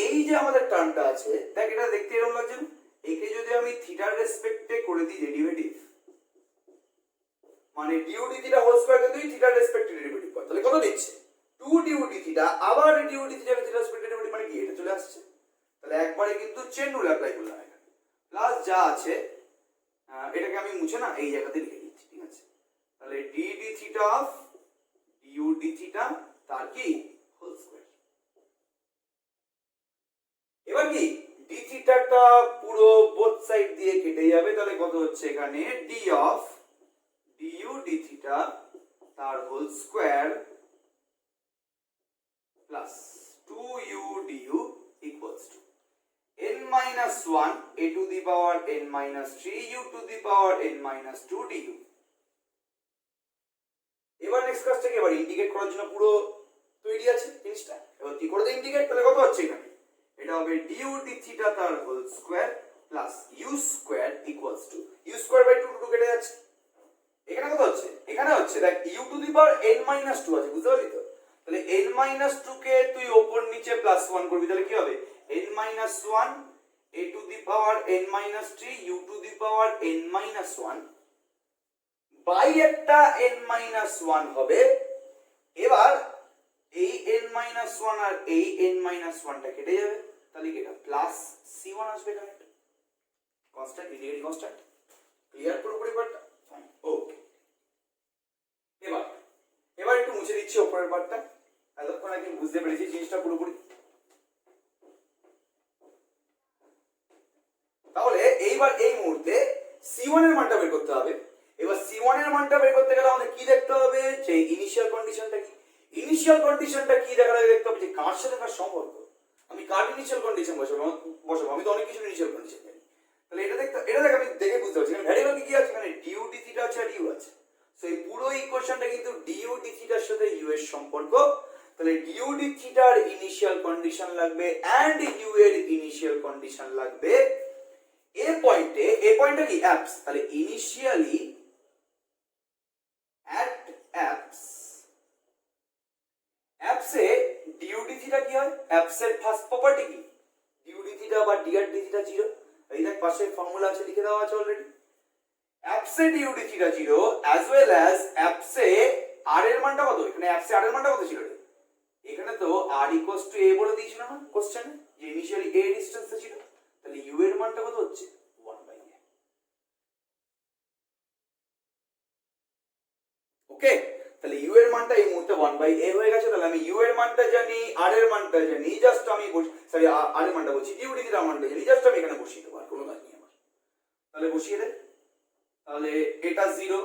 এই যে আমাদের টার্মটা আছে, দেখ এটা দেখতে এরকম লাগছে না, একে যদি আমি থিটার রেসপেক্টে করে দিই ডেরিভেটিভ, মানে du d theta whole square কে তুই থিটার রেসপেক্টে ডেরিভেটিভ কর, তাহলে কত দিচ্ছে 2 ডিউ ডি থিটা, আবার ডিউ ডি থিটা থিটার রেসপেক্টে ডেরিভেটিভ, মানে কি এটা চলে আসছে। তাহলে একবারে কিন্তু চেন রুল অ্যাপ্লাই করলাম এখানে, প্লাস যা আছে এটাকে আমি মুছে না এই জায়গাতে লিখে দিচ্ছি, ঠিক আছে। তাহলে d d theta of du d theta তার কি হোল স্কয়ার। এবার কি ডি থিটাটা পুরো বোথ সাইড দিয়ে কেটে যাবে, তাহলে কত হচ্ছে এখানে d of du d theta তার whole square plus 2u du equals to, n minus 1 a to the power n minus 3 u to the power n minus 2 du। এবার নেক্সট কাজটাকে এবার ইন্টিগ্রেট করার জন্য পুরো তৈরি আছে জিনিসটা। এবার কি করে ইন্টিগ্রেট তাহলে কত হচ্ছে এখানে, এটা হবে du d থিটা তার whole square plus u square equals to u square by 2 কেটে যাচ্ছে। এখানে কত হচ্ছে, এখানে হচ্ছে দেখ u to the power n minus 2 আছে, বুঝতে পারলি তো? তাহলে n মাইনাস 2 কে তুই উপর নিচে প্লাস 1 করবি, তাহলে কি হবে n minus 1 a to the power n minus 3 u to the power n minus 1 by একটা n মাইনাস 1 হবে। এবার এই n মাইনাস 1 আর এই n মাইনাস 1 টা কেটে যাবে, তাহলে কি এটা প্লাস c1 আসবে এখানে, কনস্ট্যান্ট ইন্টিগ্রেটিং কনস্ট্যান্ট। ক্লিয়ার পুরোপুরি পার্টটা? Fine, okay. এবার এবার একটু মুছে দিচ্ছি উপরের পার্টটা, এতক্ষণ আগে বুঝতে পেরেছি জিনিসটা পুরোপুরি। তাহলে এইবার এই মুহূর্তে c1 এর মানটা বের করতে হবে। এবার c1 এর মানটা বের করতে গেলে আমাদের কি দেখতে হবে, যে ইনিশিয়াল কন্ডিশনটা কি, ইনিশিয়াল কন্ডিশনটা কি দেখার আগে দেখতে হবে যে কার সাথে কার সম্পর্ক। আমি কার ইনিশিয়াল কন্ডিশন বসাবো, আমি তো অনেক কিছু ইনিশিয়াল কন্ডিশন জানি। তাহলে এটা দেখ আমি দেখে বুঝতে পারছি এখানে ভ্যারিয়েবল কি আছে, এখানে du d থিটা আছে আর u আছে। সো এই পুরো ইকুয়েশনটা কিন্তু du d থিটার সাথে u এর সম্পর্ক। তাহলে du d থিটার ইনিশিয়াল কন্ডিশন লাগবে এন্ড u এর ইনিশিয়াল কন্ডিশন লাগবে এ পয়েন্টে কি অ্যাপস, তাহলে ইনিশিয়ালি at অ্যাপসে du d থিটা কি হয়, অ্যাপসের ফার্স্ট প্রপার্টি কি, du d থিটা বা dr d থিটা 0। এই দেখ পাশে ফর্মুলা আছে, লিখে দেওয়া আছে অলরেডি। অ্যাপসে du d theta 0 as well as অ্যাপসে r এর মানটা কত, এখানে অ্যাপসে r এর মানটা কত ছিল রে, এখানে তো r ইকুয়ালস টু a বলে দিয়েছিল না কোশ্চেনে, যে ইনিশিয়ালি a ডিসটেন্সে ছিল। তাহলে u এর মানটা কত হচ্ছে 1/a। ওকে, তাহলে u এর মানটা এই মুহূর্তে 1/a হয়ে গেছে। তাহলে আমি u এর মানটা জানি, r এর মানটা জানি, জাস্ট আমি সরি r এর মানটা বলছি, du d থিটার মানটা জানি, জাস্ট আমি এখানে বসিয়ে দেব, আর কোনো কাজ নেই আমার। তাহলে বসিয়ে দে, তাহলে এটা 0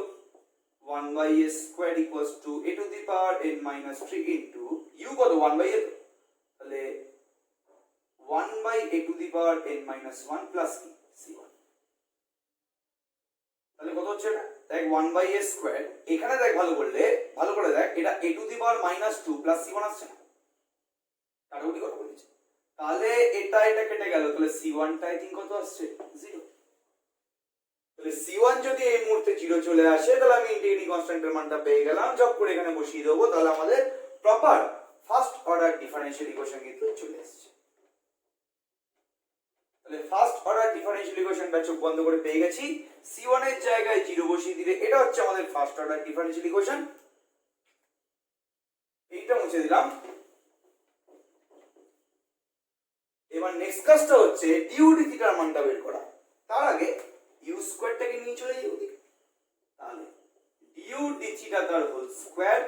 1/a square equals to a to the power n minus 3 into u কত 1/a, তাহলে 1/a two the power n minus 1 plus কি c1। তাহলে কত হচ্ছে এটা, দেখ 1/a স্কয়ার, এখানে দেখ ভালো করে দেখ, এটা a to the power minus 2 plus c1 আসছে না, কাটাকুটি কত বলেছে, তাহলে এটা কেটে গেল, তাহলে c1 টা আই থিং কত আসছে 0। তাহলে c1 যদি এই মুহূর্তে 0 চলে আসে, তাহলে আমি ইন্টিগ্রেটিং কনস্ট্যান্টের মানটা পেয়ে গেলাম, জব করে এখানে বসিয়ে দেবো, তাহলে আমাদের proper first order differential equation কিন্তু চলে আসছে। তাহলে ফার্স্ট অর্ডার ডিফারেনশিয়াল ইকুয়েশনটা চোখ বন্ধ করে পেয়ে গেছি, c1 এর জায়গায় 0 বসিয়ে দিলে এটা হচ্ছে আমাদের ফার্স্ট অর্ডার ডিফারেনশিয়াল ইকুয়েশন। এইটা মুছে দিলাম। এবার নেক্সট কাজটা হচ্ছে du d থিটার মানটা বের করা। তার আগে u স্কয়ারটাকে নিয়ে চলে যাই ওদিকে, তাহলে du d থিটা তার whole square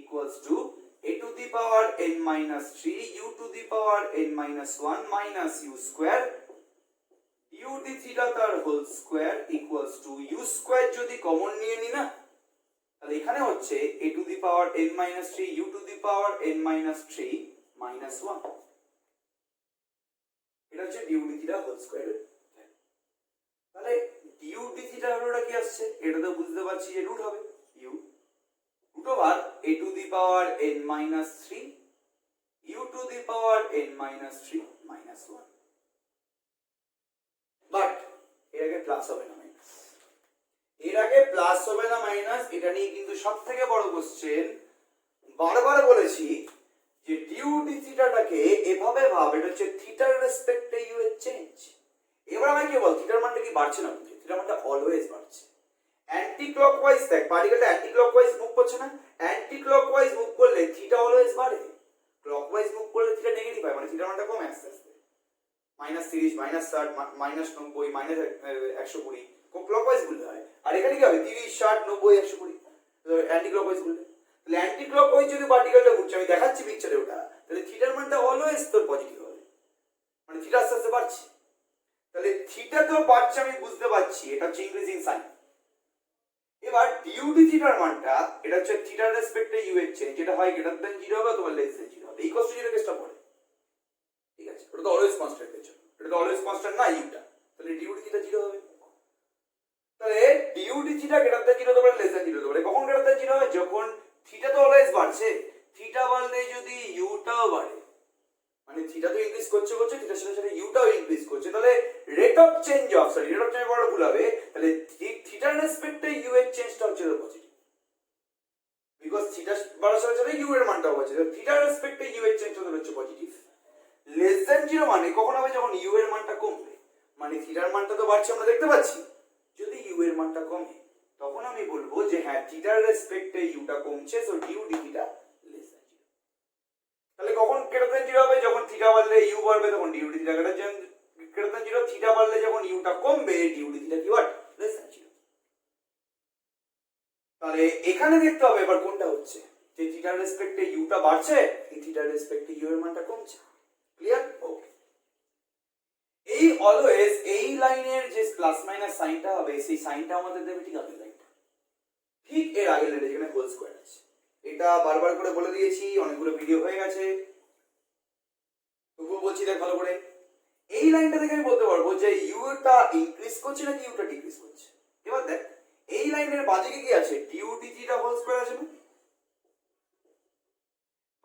equals to a to the power n minus 3 u to the power n minus 1 minus u square, du d theta তার whole square equals to u square যদি common নিয়ে নি না, তাহলে এখানে হচ্ছে a to the power n minus 3 u to the power n minus 3 minus 1, এটা হচ্ছে du d theta whole square. তাহলে du d থিটা হলোটা কি আসছে, এটা তো বুঝতে পারছি যে রুট হবে u root over a to the power n minus 3 u to the power n minus 3 minus 1। But এর আগে প্লাস হবে না মাইনাস, এর আগে প্লাস হবে না মাইনাস, এটা নিয়ে কিন্তু সবথেকে বড় কোশ্চেন। বারবার বলেছি যে du d থিটাটাকে এভাবে ভাব, এটা হচ্ছে থিটার রেসপেক্টে u এর চেঞ্জ। এবার আমি কি বল, থিটার মানটা কি বাড়ছে না, থিটার মানটা অলওয়েজ বাড়ছে। অ্যান্টি ক্লকওয়াইজ দেখ, পার্টিকেলটা অ্যান্টি ক্লকওয়াইজ মুভ করছে না, অ্যান্টি ক্লকওয়াইজ মুভ করলে থিটা অলওয়েজ বাড়ে, ক্লকওয়াইজ মুভ করলে থিটা নেগেটিভ হয়, মানে থিটার মানটা কমে আস্তে আস্তে, -30 -60 -90 -120 ক্লকওয়াইজ গুলো হয়। আর এখানে কি হবে 30 60 90 120 অ্যান্টি ক্লকওয়াইজ গুলো। তাহলে অ্যান্টি ক্লকওয়াইজ যদি পার্টিকেলটা ঘুরছে, আমি দেখাচ্ছি পিকচারে ওটা, তাহলে থিটার মানটা অলওয়েজ তোর পজিটিভ হবে, মানে থিটা আস্তে আস্তে বাড়ছে। তাহলে থিটা তো বাড়ছে আমি বুঝতে পারছি, এটা হচ্ছে ইনক্রিজিং সাইন। এবার du d থিটার মানটা, এটা হচ্ছে থিটার রেসপেক্টে u এর চেঞ্জ, যেটা হয় গ্রেটার দ্যান 0 হবে অথবা লেস দ্যান 0 হবে, ইকুয়াল টু 0 কেসটা পড়ে, ঠিক আছে, ওটা তো অলওয়েজ কনস্ট্যান্ট এর জন্য এটা তো অলওয়েজ কনস্ট্যান্ট না ইউটা, তাহলে ডিউ ডি থিটা 0 হবে। তাহলে du d theta greater than 0 হতে পারে, লেস দ্যান 0 হতে পারে। কখন গ্রেটার দ্যান 0 হয়? যখন থিটা তো অলওয়েজ বাড়ছে, থিটা বাড়লে যদি ইউটাও বাড়ে, মানে থিটা তো ইনক্রিজ করছে থিটার সাথে সাথে ইউটাও ইনক্রিজ করছে, তাহলে রেট অফ চেঞ্জ বড় ভুল হবে, তাহলে থিটার রেসপেক্টে ইউ এর চেঞ্জটা হচ্ছে পজিটিভ, বিকজ থিটা বাড়ার সাথে সাথে ইউ এর মানটাও বাড়ছে, থিটার রেসপেক্টে ইউ এর চেঞ্জটা হচ্ছে পজিটিভ। লেস দ্যান 0 মানে কখন হবে? যখন ইউ এর মানটা কমবে, মানে থিটার মানটা তো বাড়ছে আমরা দেখতে পাচ্ছি, যদি ইউ এর মানটা কমে তখন আমি বলবো যে হ্যাঁ থিটার রেসপেক্টে ইউটা কমছে, so du d theta less than 0। তাহলে কখন গ্রেটার দ্যান 0 হবে? যখন থিটা বাড়লে ইউ বাড়বে, তখন du d theta greater than 0। Theta বাড়লে যখন ইউটা কমবে, ডিউ ডি থিটা কি হোয়াট? Less than 0। তাহলে এখানে দেখতে হবে এবার কোনটা হচ্ছে, যে থিটার রেসপেক্টে ইউটা বাড়ছে, এই থিটার রেসপেক্টে ইউ এর মানটা কমছে। ক্লিয়ার? ওকে। এই অলওয়েজ এই লাইনের যে প্লাস মাইনাস সাইনটা হবে, সেই সাইনটা আমাদের দেবে ঠিক আগের লাইনটা, ঠিক এর আগের লাইনে যেখানে হোল স্কয়ার আছে। এটা বারবার করে বলে দিয়েছি, অনেকগুলো ভিডিও হয়ে গেছে, তবুও বলছি দেখ ভালো করে। এই লাইনটা থেকে আমি বলতে পারবো যে ইউটা ইনক্রিজ করছে নাকি ইউটা ডিক্রিজ করছে। এবার দেখ এই লাইনের বাঁদিকে কি আছে? Du d theta whole square আছে না?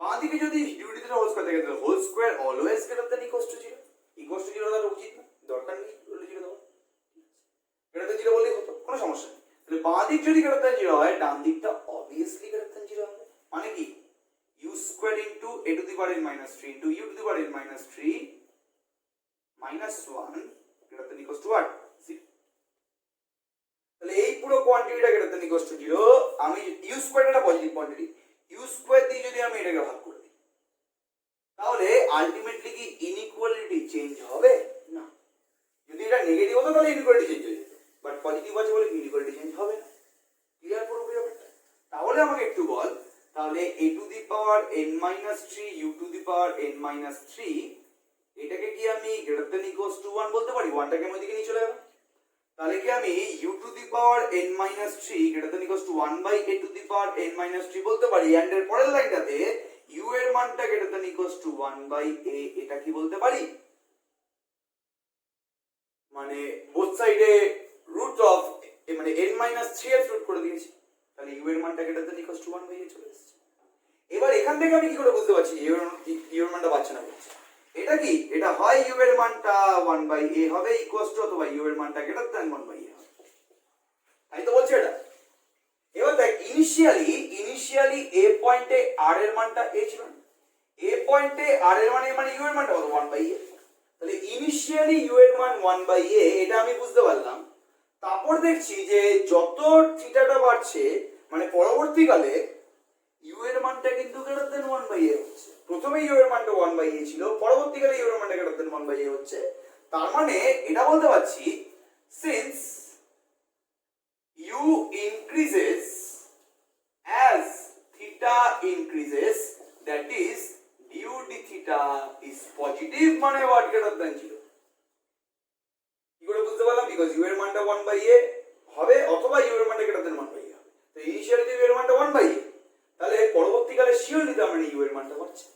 বাঁদিকে যদি du d theta whole square থাকে, তাহলে whole square always greater than equal to 0। Equal to 0 তাহলে উচিত না, দরকার নেই বলে 0 দেবো, গ্রেটার দ্যান 0 বললেই হতো, কোনো সমস্যা নেই। তাহলে বাঁ দিক যদি গ্রেটার দ্যান 0 হয়, ডান দিকটা অবভিয়াসলি গ্রেটার দ্যান 0 হবে। মানে কি? u square into a to the power n minus 3 into u to the power n minus 3 minus 1 greater than equal two what? 0। তাহলে এই পুরো কোয়ান্টিটিটা গ্রেটার দ্যান ইকুয়াল টু 0। আমি u square একটা positive quantity, u square দিয়ে যদি আমি এটাকে ভাগ করে দিই, তাহলে আলটিমেটলি কি ইনইকুয়ালিটি চেঞ্জ হবে না। যদি এটা নেগেটিভ হতো তাহলে ইনইকুয়ালিটি চেঞ্জ হয়ে যেত, বাট পজিটিভ আছে বলে ইনইকুয়ালিটি চেঞ্জ হবে না। ক্লিয়ার পুরো ব্যাপারটা? তাহলে আমাকে একটু বল, তাহলে a to the power n minus 3 u to the power n minus 3 এটাকে কি আমি গ্রেটার দ্যান ইকুয়াল টু 1 বলতে পারি? 1টাকে আমি ওইদিকে নিয়ে চলে গেলাম, তাহলে কি আমি u to the power n minus 3 greater than equal to 1 by a to the power n minus 3 বলতে পারি? এন্ড এর পরের লাইনটাতে u এর মানটা greater than equal to 1 by a, এটা কি বলতে পারি? মানে বোথ সাইডে রুট অফ মানে n মাইনাস 3 এর রুট করে দিয়েছি, তাহলে u এর মানটা greater than equal to 1 by a চলে এসেছে। এবার এখান থেকে আমি কি করে বুঝতে পারছি u এর মানটা বাড়ছে না বলছে? এটা কি? এটা হয় u এর মানটা 1 বাই a হবে ইকুয়াল টু, অথবা u এর মানটা গ্রেটার দ্যান 1 বাই a হবে, তাই তো বলছে এটা। এবার দেখ ইনিশিয়ালি a পয়েন্টে r এর মানটা a ছিল না, a পয়েন্টে r এর মানে u এর মানটা কত? 1 বাই a। তাহলে ইনিশিয়ালি u এর মান 1 বাই a, এটা আমি বুঝতে পারলাম। তারপর দেখছি যে যত থিটাটা বাড়ছে, মানে পরবর্তীকালে u এর মানটা কিন্তু গ্রেটার দ্যান 1 বাই a হচ্ছে। প্রথমে u এর মানটা 1 বাই a ছিল, পরবর্তীকালে u এর মানটা গ্রেটার দ্যান 1 বাই a হচ্ছে। তার মানে এটা বলতে পারছি, since u increases as theta increases, that is du d theta is positive, মানে what? greater than 0। কি করে বুঝতে পারলাম? বিকজ u এর মানটা 1 বাই a হবে, অথবা u এর মানটা greater than 1 বাই a হবে। তো ইনিশিয়ালি u এর মানটা 1 বাই a, তাহলে পরবর্তীকালে শিওরলি তার মানে u এর মানটা বাড়ছে,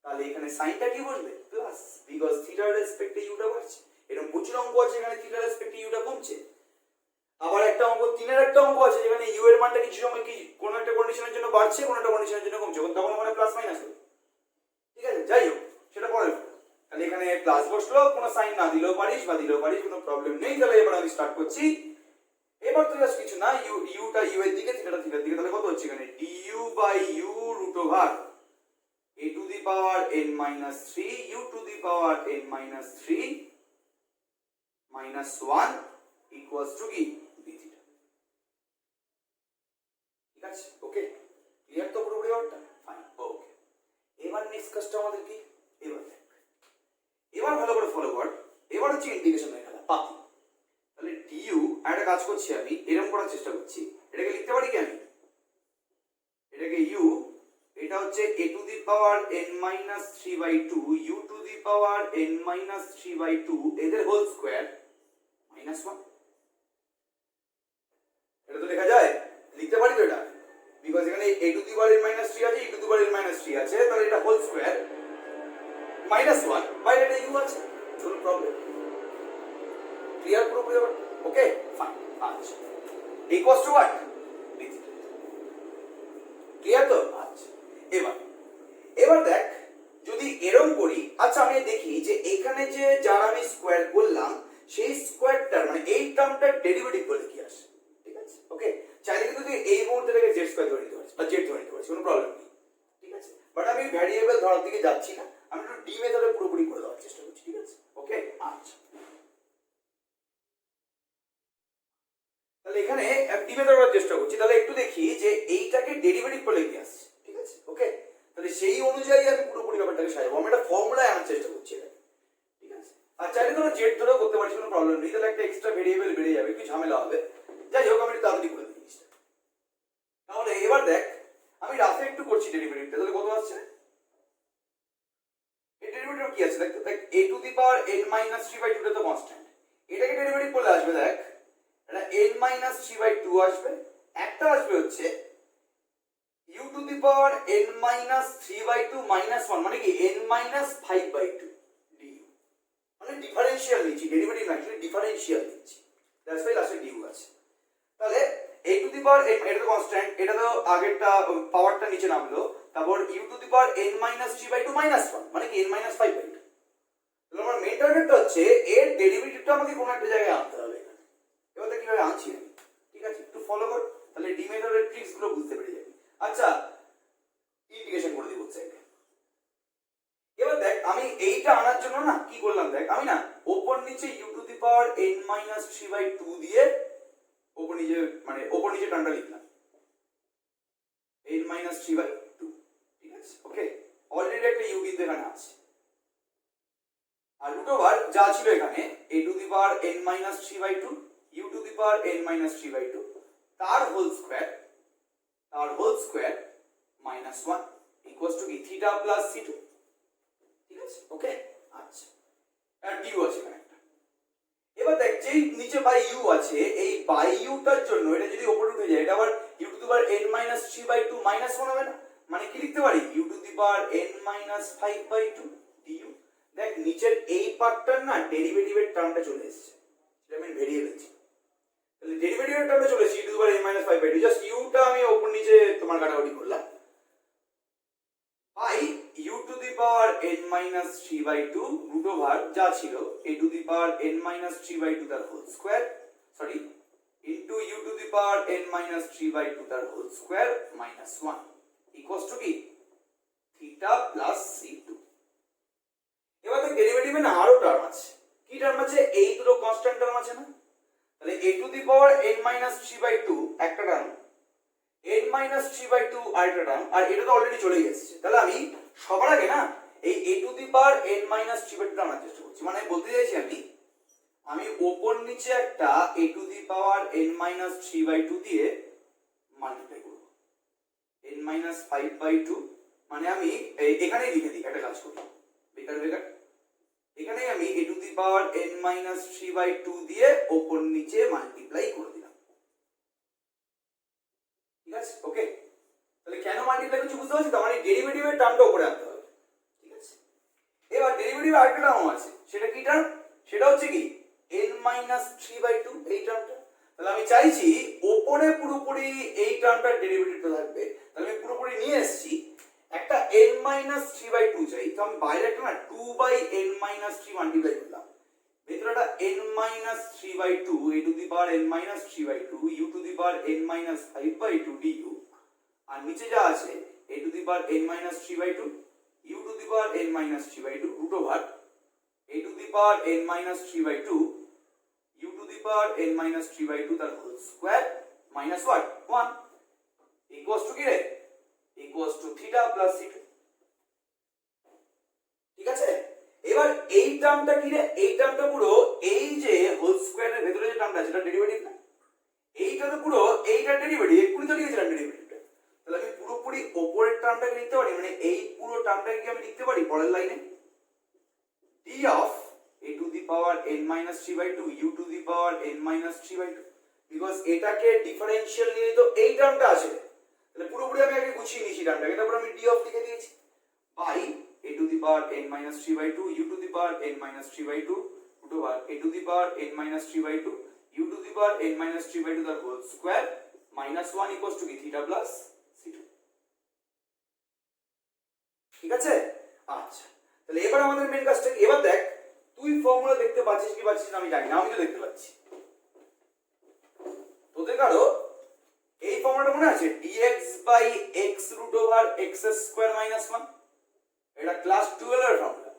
তাহলে এখানে সাইনটা কি বসবে? প্লাস, বিকজ থিটার রেসপেক্টে ইউটা বাড়ছে। এরকম প্রচুর অঙ্ক আছে এখানে থিটার রেসপেক্টে ইউটা কমছে। আবার একটা অঙ্ক 3 এর একটা অঙ্ক আছে যেখানে ইউ এর মানটা কিছু সময় কি কোন একটা কন্ডিশনের জন্য বাড়ছে, কোন একটা কন্ডিশনের জন্য কমছে, তখন ওখানে প্লাস মাইনাস হবে। ঠিক আছে, যাই হোক সেটা পরে। তাহলে এখানে প্লাস বসলো, কোনো সাইন না দিলেও পারিস বা দিলেও পারিস, কোনো প্রবলেম নেই। তাহলে এবার আমি স্টার্ট করছি। এবার তো জাস্ট কিছু না, ইউটা ইউ এর দিকে, থিটাটা থিটার দিকে, তাহলে কত হচ্ছে এখানে? du by u root over a to the power n minus 3 u to the power n minus 3 minus 1 equals to কি? d theta. ঠিক আছে, ওকে, ক্লিয়ার তো পুরো ব্যাপারটা? Fine, okay. এবার নেক্সট কাজটা আমাদের কি? এবার ভালো করে ফলো কর। এবার হচ্ছে ইন্টিগ্রেশনের খেলা, পাতি। তাহলে du, একটা কাজ করছি আমি, এরকম করার চেষ্টা করছি। এটাকে লিখতে পারি কি আমি? এটাকে u, এটা হচ্ছে a to the power n minus 3 by 2 u to the power n minus 3 by 2 এদের হোল স্কয়ার মাইনাস 1। এটা তো লেখা যায়, লিখতে পারি তো এটা, বিকজ এখানে a to the power n minus 3 আছে, e two the power n minus 3 আছে, তাহলে এটা হোল স্কয়ার মাইনাস 1 বাইরে এটা u আছে, কোনো প্রবলেম ক্লিয়ার পুরোপুরি ব্যাপার? Okay fine. আচ্ছা ইকুয়ালস টু হোয়াট? ক্লিয়ার তো? আচ্ছা এবার এবার দেখ যদি এরকম করি, আচ্ছা আমি দেখি যে এখানে যে যার আমি স্কোয়ার করলাম সেই স্কোয়ারটার মানে এই টার্মটার ডেরিভেটিভ বলে কি আসে? ঠিক আছে ওকে, চাইলে কিন্তু তুই এই মুহূর্তে থেকে জেড স্কোয়ার ধরে নিতে পারিস বা জেড ধরে নিতে পারিস, কোনো প্রবলেম নেই। ঠিক আছে, বাট আমি ভ্যারিয়েবল ধরার দিকে যাচ্ছি না, আমি একটু ডি মেথডে পুরোপুরি করে দেওয়ার চেষ্টা করছি। ঠিক আছে ওকে আচ্ছা, তাহলে এখানে ডি মেথড করার চেষ্টা করছি, তাহলে একটু দেখি যে এইটাকে ডেরিভেটিভ বলে কি আসছে। ঠিক আছে ওকে, তাহলে সেই অনুযায়ী আমি পুরোপুরি ব্যাপারটাকে সাজাবো, আমি একটা ফর্মুলায় আনার চেষ্টা করছি এটা। ঠিক আছে, আর চাইলে তোমরা জেড ধরেও করতে পারছি, কোনো প্রবলেম নেই, তাহলে একটা এক্সট্রা ভেরিয়েবল বেড়ে যাবে, একটু ঝামেলা হবে। যাই হোক আমি একটু তাড়াতাড়ি করে দিই জিনিসটা। তাহলে এবার দেখ আমি রাফে একটু করছি ডেরিভেটিভটা, তাহলে কত আসছে? এই ডেরিভেটিভ কি আছে দেখ, দেখ a to the power n minus 3/2 টা তো কনস্ট্যান্ট, এটাকে ডেরিভেটিভ করলে আসবে দেখ এটা n মাইনাস 3/2 আসবে, একটা আসবে হচ্ছে u to the power n minus 3/2 minus 1 মানে কি n মাইনাস 5/2 du, মানে ডিফারেনশিয়াল নিচ্ছি, ডেরিভেটিভ না অ্যাকচুয়ালি ডিফারেনশিয়াল নিচ্ছি, দ্যাটস ওয়াই লাস্টে du আছে। তাহলে a to the power n এটা তো কনস্ট্যান্ট, এটা তো আগেরটা পাওয়ারটা নিচে নামলো, তারপর u to the power n minus 3/2 minus 1 মানে কি n মাইনাস 5/2। তাহলে আমার মেইন টার্গেটটা হচ্ছে এর ডেরিভেটিভটা আমাকে কোনো একটা জায়গায় আনতে হবে এখানে। এবার দেখ কিভাবে আনছি আমি, ঠিক আছে একটু ফলো কর, তাহলে ডি মেথডের ট্রিক্স গুলো বুঝতে পেরে যাবি। আচ্ছা ইন্টিগ্রেশন করে দিব হচ্ছে, এবার দেখ আমি এইটা আনার জন্য না কি করলাম দেখ, আমি না ওপর নিচে u to the power n minus 3/2 দিয়ে ওপর নিচে মানে ওপর নিচে টার্মটা লিখলাম n মাইনাস 3/2। ঠিক আছে ওকে, অলরেডি একটা u কিন্তু এখানে আছে, আর রুট ওভার যা ছিল এখানে a to the power n minus 3/2 u to the power n minus 3/2 তার whole square minus 1 equals to কি থিটা প্লাস c2। ঠিক আছে ওকে আচ্ছা, আর du আছে এখানে একটা। এবার দেখ যেই নিচে বাই u আছে, এই বাই u টার জন্য এটা যদি উপরে উঠে যায় এটা আবার u to the power n minus 3/2 minus 1 হবে না, মানে কি লিখতে পারি u to the power n minus 5/2 du। দেখ নিচের এই পার্টটার না ডেরিভেটিভের টার্মটা চলে এসেছে, সেটা আমি ভেরিয়েবল ছিল, তাহলে ডেরিভেটিভের টার্মটা চলে এসেছে u to the power n minus 5/2, just u টা আমি উপর নিচে তোমার কাটাকুটি করলাম, by u to the power n minus 3/2 root over যা ছিল a to the power n minus 3/2 তার whole square, sorry into u to the power n minus 3/2 তার whole square minus 1 equals to কি থিটা প্লাস c2। এবার দেখ ডেরিভেটিভে না আরো term আছে, কি টার্ম আছে? এই দুটো কনস্ট্যান্ট টার্ম আছে না, তাহলে a to the power n minus 3/2 একটা টার্ম, n মাইনাস 3/2 আরেকটা টার্ম, আর এটা তো অলরেডি চলে গেছে, তাহলে আমি সবার আগে না এই a to the power n minus 3/2 আনার চেষ্টা করছি, মানে বলতে চাইছি আমি ওপর নিচে একটা a to the power n minus 3/2 দিয়ে মাল্টিপ্লাই করব n মাইনাস 5/2, মানে আমি এখানেই লিখে দিই, একটা কাজ করি বেকার এখানে আমি a to the power n minus 3/2 দিয়ে ওপর নিচে মাল্টিপ্লাই করে দিলাম। ঠিক আছে ওকে, তাহলে কেন মাল্টিপ্লাই করছি বুঝতে পারছি তো, মানে ডেরিভেটিভের টার্মটা উপরে আনতে হবে। ঠিক আছে, এবার ডেরিভেটিভ আরেকটা টার্ম আছে, সেটা কি টার্ম? সেটা হচ্ছে কি n মাইনাস 3/2 এই টার্মটা, তাহলে আমি চাইছি ওপরে পুরোপুরি এই টার্মটার ডেরিভেটিভটা থাকবে, তাহলে আমি পুরোপুরি নিয়ে এসেছি একটা n মাইনাস 3/2 চাই, তো আমি বাইরে একটা না 2/n মাইনাস 3 মাল্টিপ্লাই করলাম, ভেতরটা n minus 3/2 a to the power n minus 3/2 u to the power n minus 5/2 du, আর নিচে যা আছে a to the power n minus 3/2 u to the power n minus 3/2 root over a to the power n minus 3/2 u to the power n minus 3/2 তার whole square minus 1 equals to কি রে? Equals to theta plus c2। ঠিক আছে, এবার এই টার্মটা কি রে? এই টার্মটা পুরো এই যে হোল স্কয়ারের ভেতরে যে টার্মটা আছে এটা ডেরিভেটিভ না, এইটা তো পুরো এইটা ডেরিভেটিভ, এক্ষুনি তো লিখেছিলাম ডেরিভেটিভটা, তাহলে আমি পুরোপুরি উপরের টার্মটাকে লিখতে পারি, মানে এই পুরো টার্মটাকে আমি লিখতে পারি পরের লাইনে d of a to the power n minus 3/2 u to the power n minus 3/2, because এটাকে ডিফারেনশিয়াল নিয়ে তো এই টার্মটা আছে, তাহলে পুরোপুরি আমি আগে গুছিয়ে নিয়েছি টার্মটাকে, তারপর আমি d of লিখে দিয়েছি by a to the power n minus 3/2 u to the power n minus 3/2 to root over a to the power n minus 3 by 2 u to the power n minus 3 by 2 the whole square minus 1 equals to কি theta plus c2 ঠিক আছে আচ্ছা তাহলে এবার আমাদের main কাজটা কি এবার দেখ তুই ফর্মুলা দেখতে পাচ্ছিস কি পাচ্ছিস না আমি জানি না আমি তো দেখতে পাচ্ছি তোদের কারো এই ফর্মুলাটা মনে আছে dx by x root over x square minus 1 এটা ক্লাস 12 এর ফর্মুলা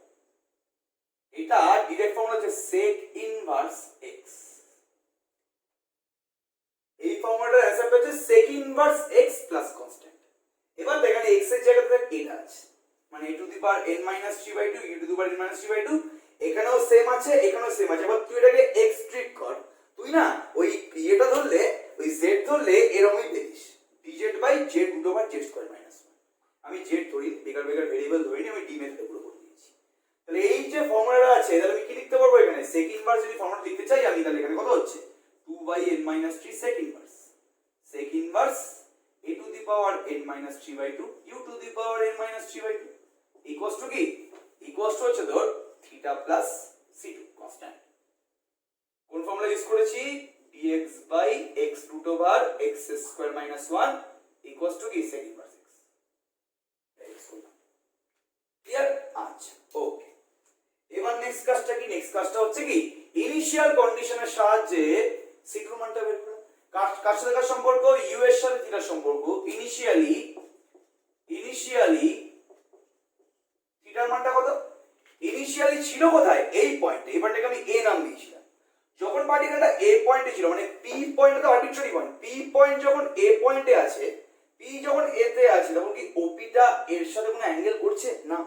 এটা ডাইরেক্ট ফর্মুলা হচ্ছে sec inverse x এই ফর্মুলাটার অ্যান্সারটা হচ্ছে sec inverse x plus constant এবার দেখ এখানে x এর জায়গাতে এটা আছে মানে a to the power n minus 3 by 2 u to the power n minus 3 by 2 এখানেও সেম আছে এখানেও সেম আছে এবার তুই এটাকে x ট্রিট কর তুই না ওই এটা ধরলে ওই z ধরলে এরকমই পেতিস dz by z root over z square minus 1 আমি z ধরি বেকার বেকার ভেরিয়েবল ধরিনি আমি d মেথডে পুরো করে দিয়েছি তাহলে এই যে ফর্মুলাটা আছে তাহলে আমি কি লিখতে পারবো এখানে sec inverse যদি ফর্মুলা লিখতে চাই আমি তাহলে এখানে কত হচ্ছে 2 by n minus 3 sec inverse a to the power n minus 3 by 2 u to the power n minus 3 by 2 equals to কি equals to হচ্ছে ধর theta plus c2 constant কোন ফর্মুলা ইউজ করেছি dx by x root over x square minus 1 equals to কি sec inverse x clear আচ্ছা ওকে এবার next কাজটা কি নেক্সট কাজটা হচ্ছে কি ইনিশিয়াল কন্ডিশনের সাহায্যে c2 মানটা বের করা কার সাথে কার সম্পর্ক u এর সাথে থিটার সম্পর্ক ইনিশিয়ালি থিটার মানটা কত ইনিশিয়ালি ছিল কোথায় এই পয়েন্টে এই পয়েন্টটাকে আমি a নাম দিয়েছিলাম যখন পার্টিকেলটা a পয়েন্টে ছিল মানে p পয়েন্টটা আরবিট্রারি পয়েন্ট p পয়েন্ট যখন a পয়েন্টে আছে p যখন a তে আছে তখন কি op টা এর সাথে কোনো অ্যাঙ্গেল করছে না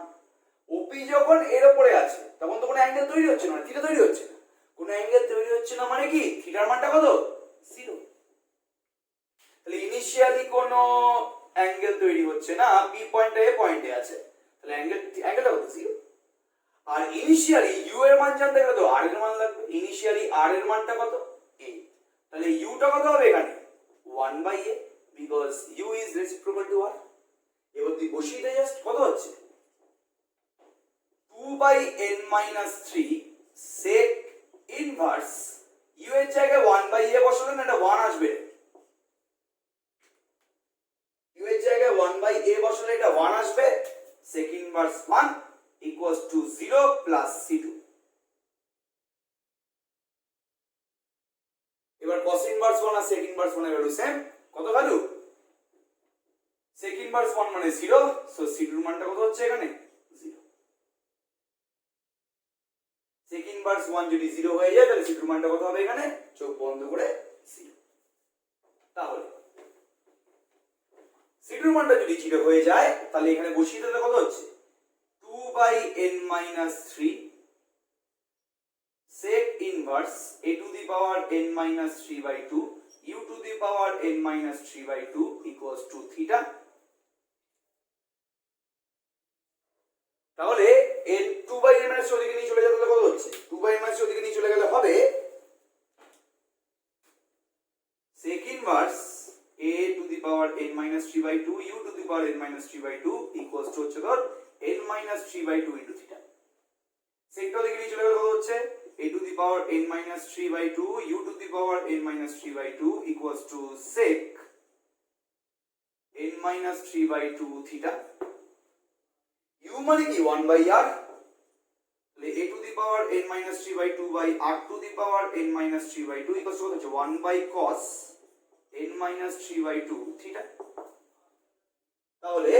op যখন এর উপরে আছে তখন তো কোনো অ্যাঙ্গেল তৈরি হচ্ছে না থিটা তৈরি হচ্ছে না কোনো অ্যাঙ্গেল তৈরি হচ্ছে না মানে কি থিটার মানটা কত 0 তাহলে ইনিশিয়ালি কোনো অ্যাঙ্গেল তৈরি হচ্ছে না p পয়েন্টে a পয়েন্টে আছে তাহলে অ্যাঙ্গেলটা কত 0 আর ইনিশিয়ালি u এর মান জানতে গেলে তো r এর মান লাগবে ইনিশিয়ালি r এর মানটা কত a তাহলে u টা কত হবে এখানে 1 by a because u is reciprocal to r এবার তুই বসিয়ে দে জাস্ট কত হচ্ছে 2 by n minus 3 sec inverse u এর জায়গায় 1 by a বসালে না এটা 1 আসবে u এর জায়গায় 1 by a বসালে এটা 1 আসবে sec inverse 1 equals to 0 plus c2 এবার cos inverse 1 আর sec inverse 1 এর ভ্যালু সেম কত ভ্যালু sec inverse 1 মানে 0 সো c2 এর মানটা কত হচ্ছে এখানে 0 sec inverse 1 যদি 0 হয়ে যায় তাহলে c2 এর মানটা কত হবে এখানে চোখ বন্ধ করে 0 তাহলে c2 এর মানটা যদি 0 হয়ে যায় তাহলে এখানে বসিয়ে দিলে কত হচ্ছে 2 by n minus 3 sec inverse a to the power n minus 3 by 2 u to the power n minus 3 by 2 equals to theta তাহলে n 2 by n minus 3 ওদিকে নিয়ে চলে যাবে তাহলে কত হচ্ছে 2 by n minus 3 ওদিকে নিয়ে চলে গেলে হবে sec inverse a to the power n minus 3 by 2 u to the power n minus 3 by 2 equals to হচ্ছে ধর n minus 3 by 2 into theta sec টা ওদিকে নিয়ে চলে গেলে কত হচ্ছে a to the power n minus 3 by 2 u to the power n minus 3 by 2 equals to sec n minus 3 by 2 theta u মানে কি 1 by r তাহলে a to the power n minus 3 by 2 by r to the power n minus 3 by 2 equals to হচ্ছে 1 by cos n minus 3 by 2 theta তাহলে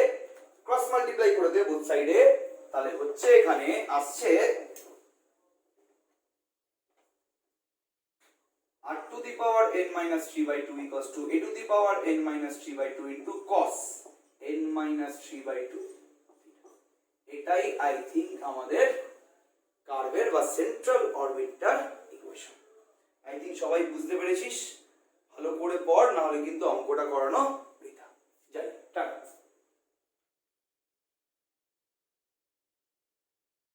cross multiply করে they both সাইডে তাহলে হচ্ছে এখানে আসছে r to the power n minus 3 by 2 equals to a to the power n minus 3 by 2 into cos n minus 3 by 2 এটাই I think আমাদের কার্ভের বা central orbiter equation I think সবাই বুঝতে পেরেছিস ভালো করে পড় না হলে কিন্তু অঙ্কটা করানো